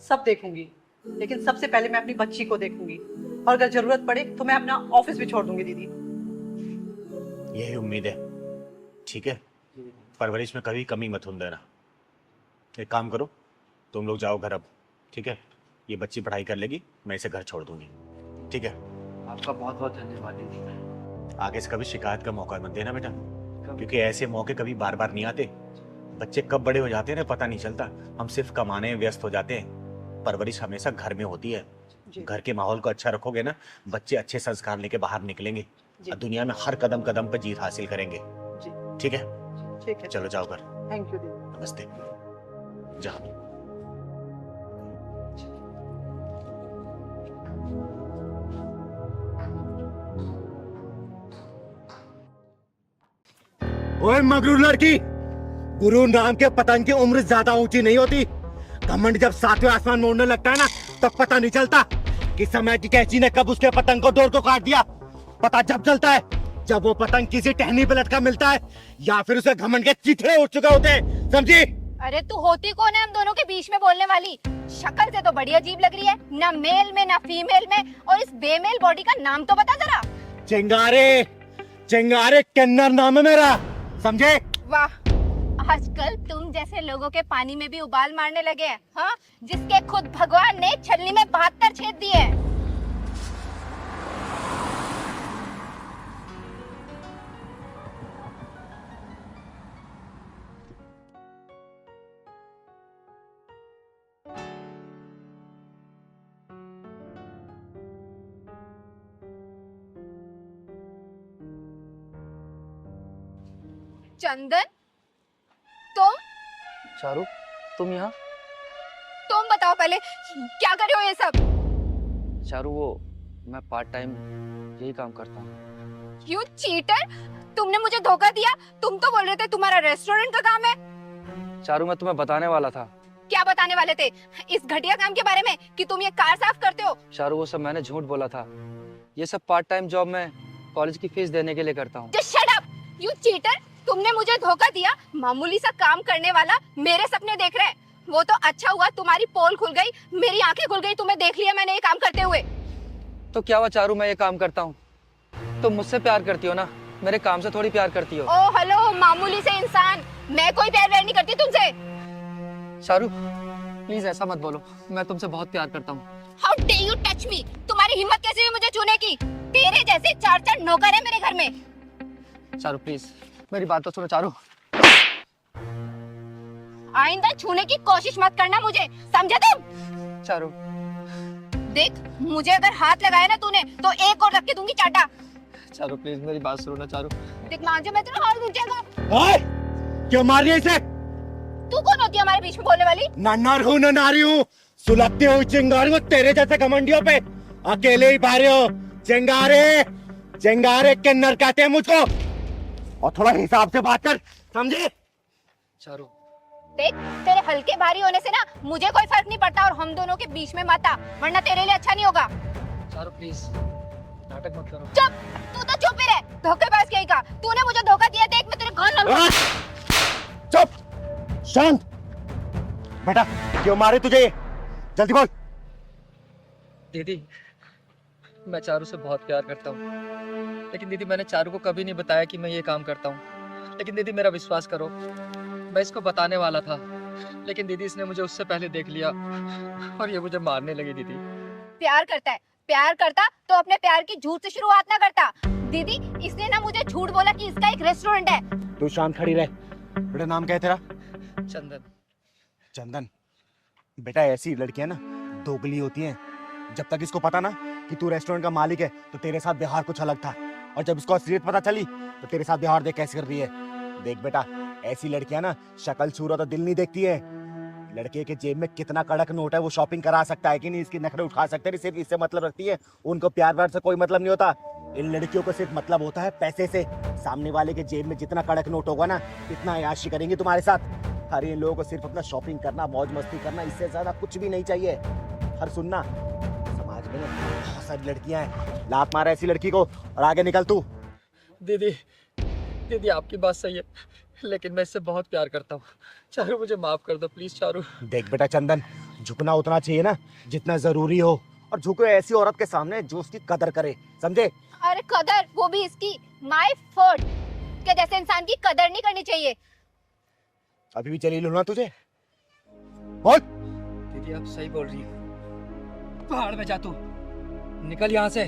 सब देखूंगी, लेकिन सबसे पहले मैं अपनी बच्ची को देखूंगी, और अगर जरूरत पड़े तो मैं अपना ऑफिस भी छोड़ दूंगी दीदी। यही उम्मीद है, ठीक है? परवरिश में कभी कमी मत होने देना। एक काम करो, तुम लोग जाओ घर अब, ठीक है? ये बच्ची पढ़ाई कर लेगी, मैं इसे घर छोड़ दूंगी, ठीक है? आपका बहुत बहुत धन्यवाद दीदी। आगे से कभी शिकायत का मौका मत देना बेटा, क्योंकि ऐसे मौके कभी बार बार नहीं आते। बच्चे कब बड़े हो जाते हैं ना पता नहीं चलता। हम सिर्फ कमाने में व्यस्त हो जाते हैं, परवरिश हमेशा घर में होती है। घर के माहौल को अच्छा रखोगे ना, बच्चे अच्छे संस्कार लेके बाहर निकलेंगे और दुनिया में हर कदम कदम पर जीत हासिल करेंगे, ठीक है? ठीक है, चलो जाओ घर। थैंक यू दीदी। नमस्ते, जाओ। ओए मगरूर लड़की, गुरु नाम के पतंग की उम्र ज्यादा ऊंची नहीं होती। घमंड जब सातवें आसमान में उड़ने लगता है ना, तब पता नहीं चलता कि समय की कैंची ने कब उसके पतंग को डोर को काट दिया। पता जब चलता है जब वो पतंग किसी टहनी पे लटका मिलता है, या फिर उसे घमंड के चिथड़े उठ चुके होते हैं, समझी? अरे तू होती कौन है हम दोनों के बीच में बोलने वाली? शक्ल से तो बड़ी अजीब लग रही है, ना मेल में ना फीमेल में, और इस बेमेल बॉडी का नाम तो बता जरा। चिंगारे, चिंगारे किन्नर नाम है मेरा, समझे? वाह, आजकल तुम जैसे लोगों के पानी में भी उबाल मारने लगे हैं, हाँ? जिसके खुद भगवान ने छलनी में 72 छेद दिए हैं। चंदन, तुम? चारू, तुम यहाँ? तुम बताओ पहले, क्या कर रहे हो ये सब? चारू, वो मैं पार्ट टाइम यही काम करता हूँ। यू चीटर, तुमने मुझे धोखा दिया। तुम तो बोल रहे थे तुम्हारा रेस्टोरेंट का काम है। चारू, मैं तुम्हें बताने वाला था। क्या बताने वाले थे? इस घटिया काम के बारे में कि तुम ये कार साफ करते हो? चारू, वो सब मैंने झूठ बोला था। ये सब पार्ट टाइम जॉब मैं कॉलेज की फीस देने के लिए करता हूँ। Just shut up, you cheater! तुमने मुझे धोखा दिया। मामूली सा काम करने वाला मेरे सपने देख रहे हैं। वो तो अच्छा हुआ तुम्हारी पोल खुल गई, मेरी आंखें खुल गई, तुम्हें देख लिया मैंने ये काम करते हुए। तो क्या हुआ चारू, मैं ये काम करता हूँ। तुम मुझसे प्यार करती हो ना, मेरे काम से थोड़ी प्यार करती हो। ओ हेलो मामूली से इंसान, मैं कोई प्यार व्यार नहीं करती तुमसे। चारू प्लीज ऐसा मत बोलो, मैं तुमसे बहुत प्यार करता हूँ। How dare you touch me? तुम्हारी हिम्मत कैसे हुई मुझे छूने की? तेरे जैसे 4 नौकर है मेरे घर में। चारू प्लीज मेरी बात तो सुनो। चारू, आइंदा छूने की कोशिश मत करना मुझे, समझे तुम? चारू देख, मुझे अगर हाथ लगाया ना तूने तो एक और रख के दूंगी चाटा। चारू प्लीज मेरी बात सुनो ना। चारू देख मान जा, मैं तेरा हाथ उठेगा। ओए, क्यों मार रही है इसे? तू कौन होती है हमारे बीच में बोलने वाली? ना नर हूँ ना नारी हूँ, सुलगती हुई चिंगारी हूँ तेरे जैसे घमंडियों पे। अकेले ही पा रहे हो। चिंगारे, चिंगारे किन्नर कहते हैं मुझको, और थोड़ा हिसाब से बात कर, समझे? चारू देख, तेरे हल्के भारी होने से ना मुझे कोई फर्क नहीं पड़ता, और हम दोनों के बीच में मत आ, वरना तेरे लिए अच्छा नहीं होगा। चारू प्लीज नाटक मत करो। चुप, तू तो चुप ही रह, धोखेबाज कहीं का। तूने मुझे धोखा दिया, देख मैं तेरे घर। चुप, शांत। बेटा क्यों मारे तुझे ये? जल्दी बोल। दीदी मैं चारू से बहुत प्यार करता हूँ, लेकिन दीदी मैंने चारू को कभी नहीं बताया कि मैं ये काम करता हूँ। लेकिन दीदी मेरा विश्वास करो, मैं इसको बताने वाला था, लेकिन दीदी इसने मुझे उससे पहले देख लिया और ये मुझे मारने लगी। दीदी प्यार करता है, प्यार करता तो अपने प्यार की झूठ से शुरुआत ना करता। दीदी इसने ना मुझे झूठ बोला कि इसका एक रेस्टोरेंट है। तू शांत खड़ी रह। बेटा नाम क्या है तेरा? चंदन। चंदन बेटा, ऐसी लड़कियां ना दोगली होती हैं। जब तक इसको पता ना कि तू रेस्टोरेंट का मालिक है तो तेरे साथ व्यवहार कुछ अलग था, और जब इसको असलियत पता चली तो तेरे साथ व्यवहार देख कैसे कर रही है। देख बेटा, ऐसी लड़कियां ना शक्ल सूरत और दिल नहीं देखती है। लड़के के जेब में कितना कड़क नोट है वो शॉपिंग करा सकता है कि नहीं, इसकी नखरे उठा सकते हैं, सिर्फ इससे मतलब रखती है। उनको प्यार व्यार से कोई मतलब नहीं होता। इन लड़कियों को सिर्फ मतलब होता है पैसे से। सामने वाले के जेब में जितना कड़क नोट होगा ना, इतना अय्याशी करेंगे तुम्हारे साथ। अरे इन लोगों को सिर्फ अपना शॉपिंग करना, मौज मस्ती करना, इससे ज्यादा कुछ भी नहीं चाहिए। हर सुनना, समाज में ना बहुत सारी लड़कियां हैं, लात मारा ऐसी लड़की को और आगे निकल तू। दीदी दीदी आपकी बात सही है, लेकिन मैं इससे बहुत प्यार करता हूँ। चारू मुझे माफ कर दो प्लीज। चारू देख बेटा चंदन, झुकना उतना चाहिए ना जितना जरूरी हो, और झुको ऐसी औरत के सामने जो उसकी कदर करे, समझे? अरे कदर वो भी इसकी, माय फॉल्ट के जैसे इंसान की कदर नहीं करनी चाहिए। अभी भी चली लू ना तुझे? बोल। दीदी आप सही बोल रही हो। पहाड़ में जा तू, निकल यहाँ से,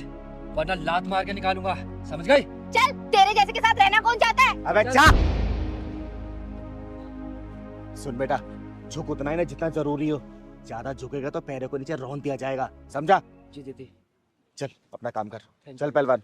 वरना लात मार के निकालूंगा, समझ गई? चल, तेरे जैसे के साथ रहना कौन चाहता है? अबे जा। सुन बेटा, झुक उतना ही ना जितना जरूरी हो। ज्यादा झुकेगा तो पैरों को नीचे रौंद दिया जाएगा, समझा? जी दीदी। चल अपना काम कर, चल पहलवान।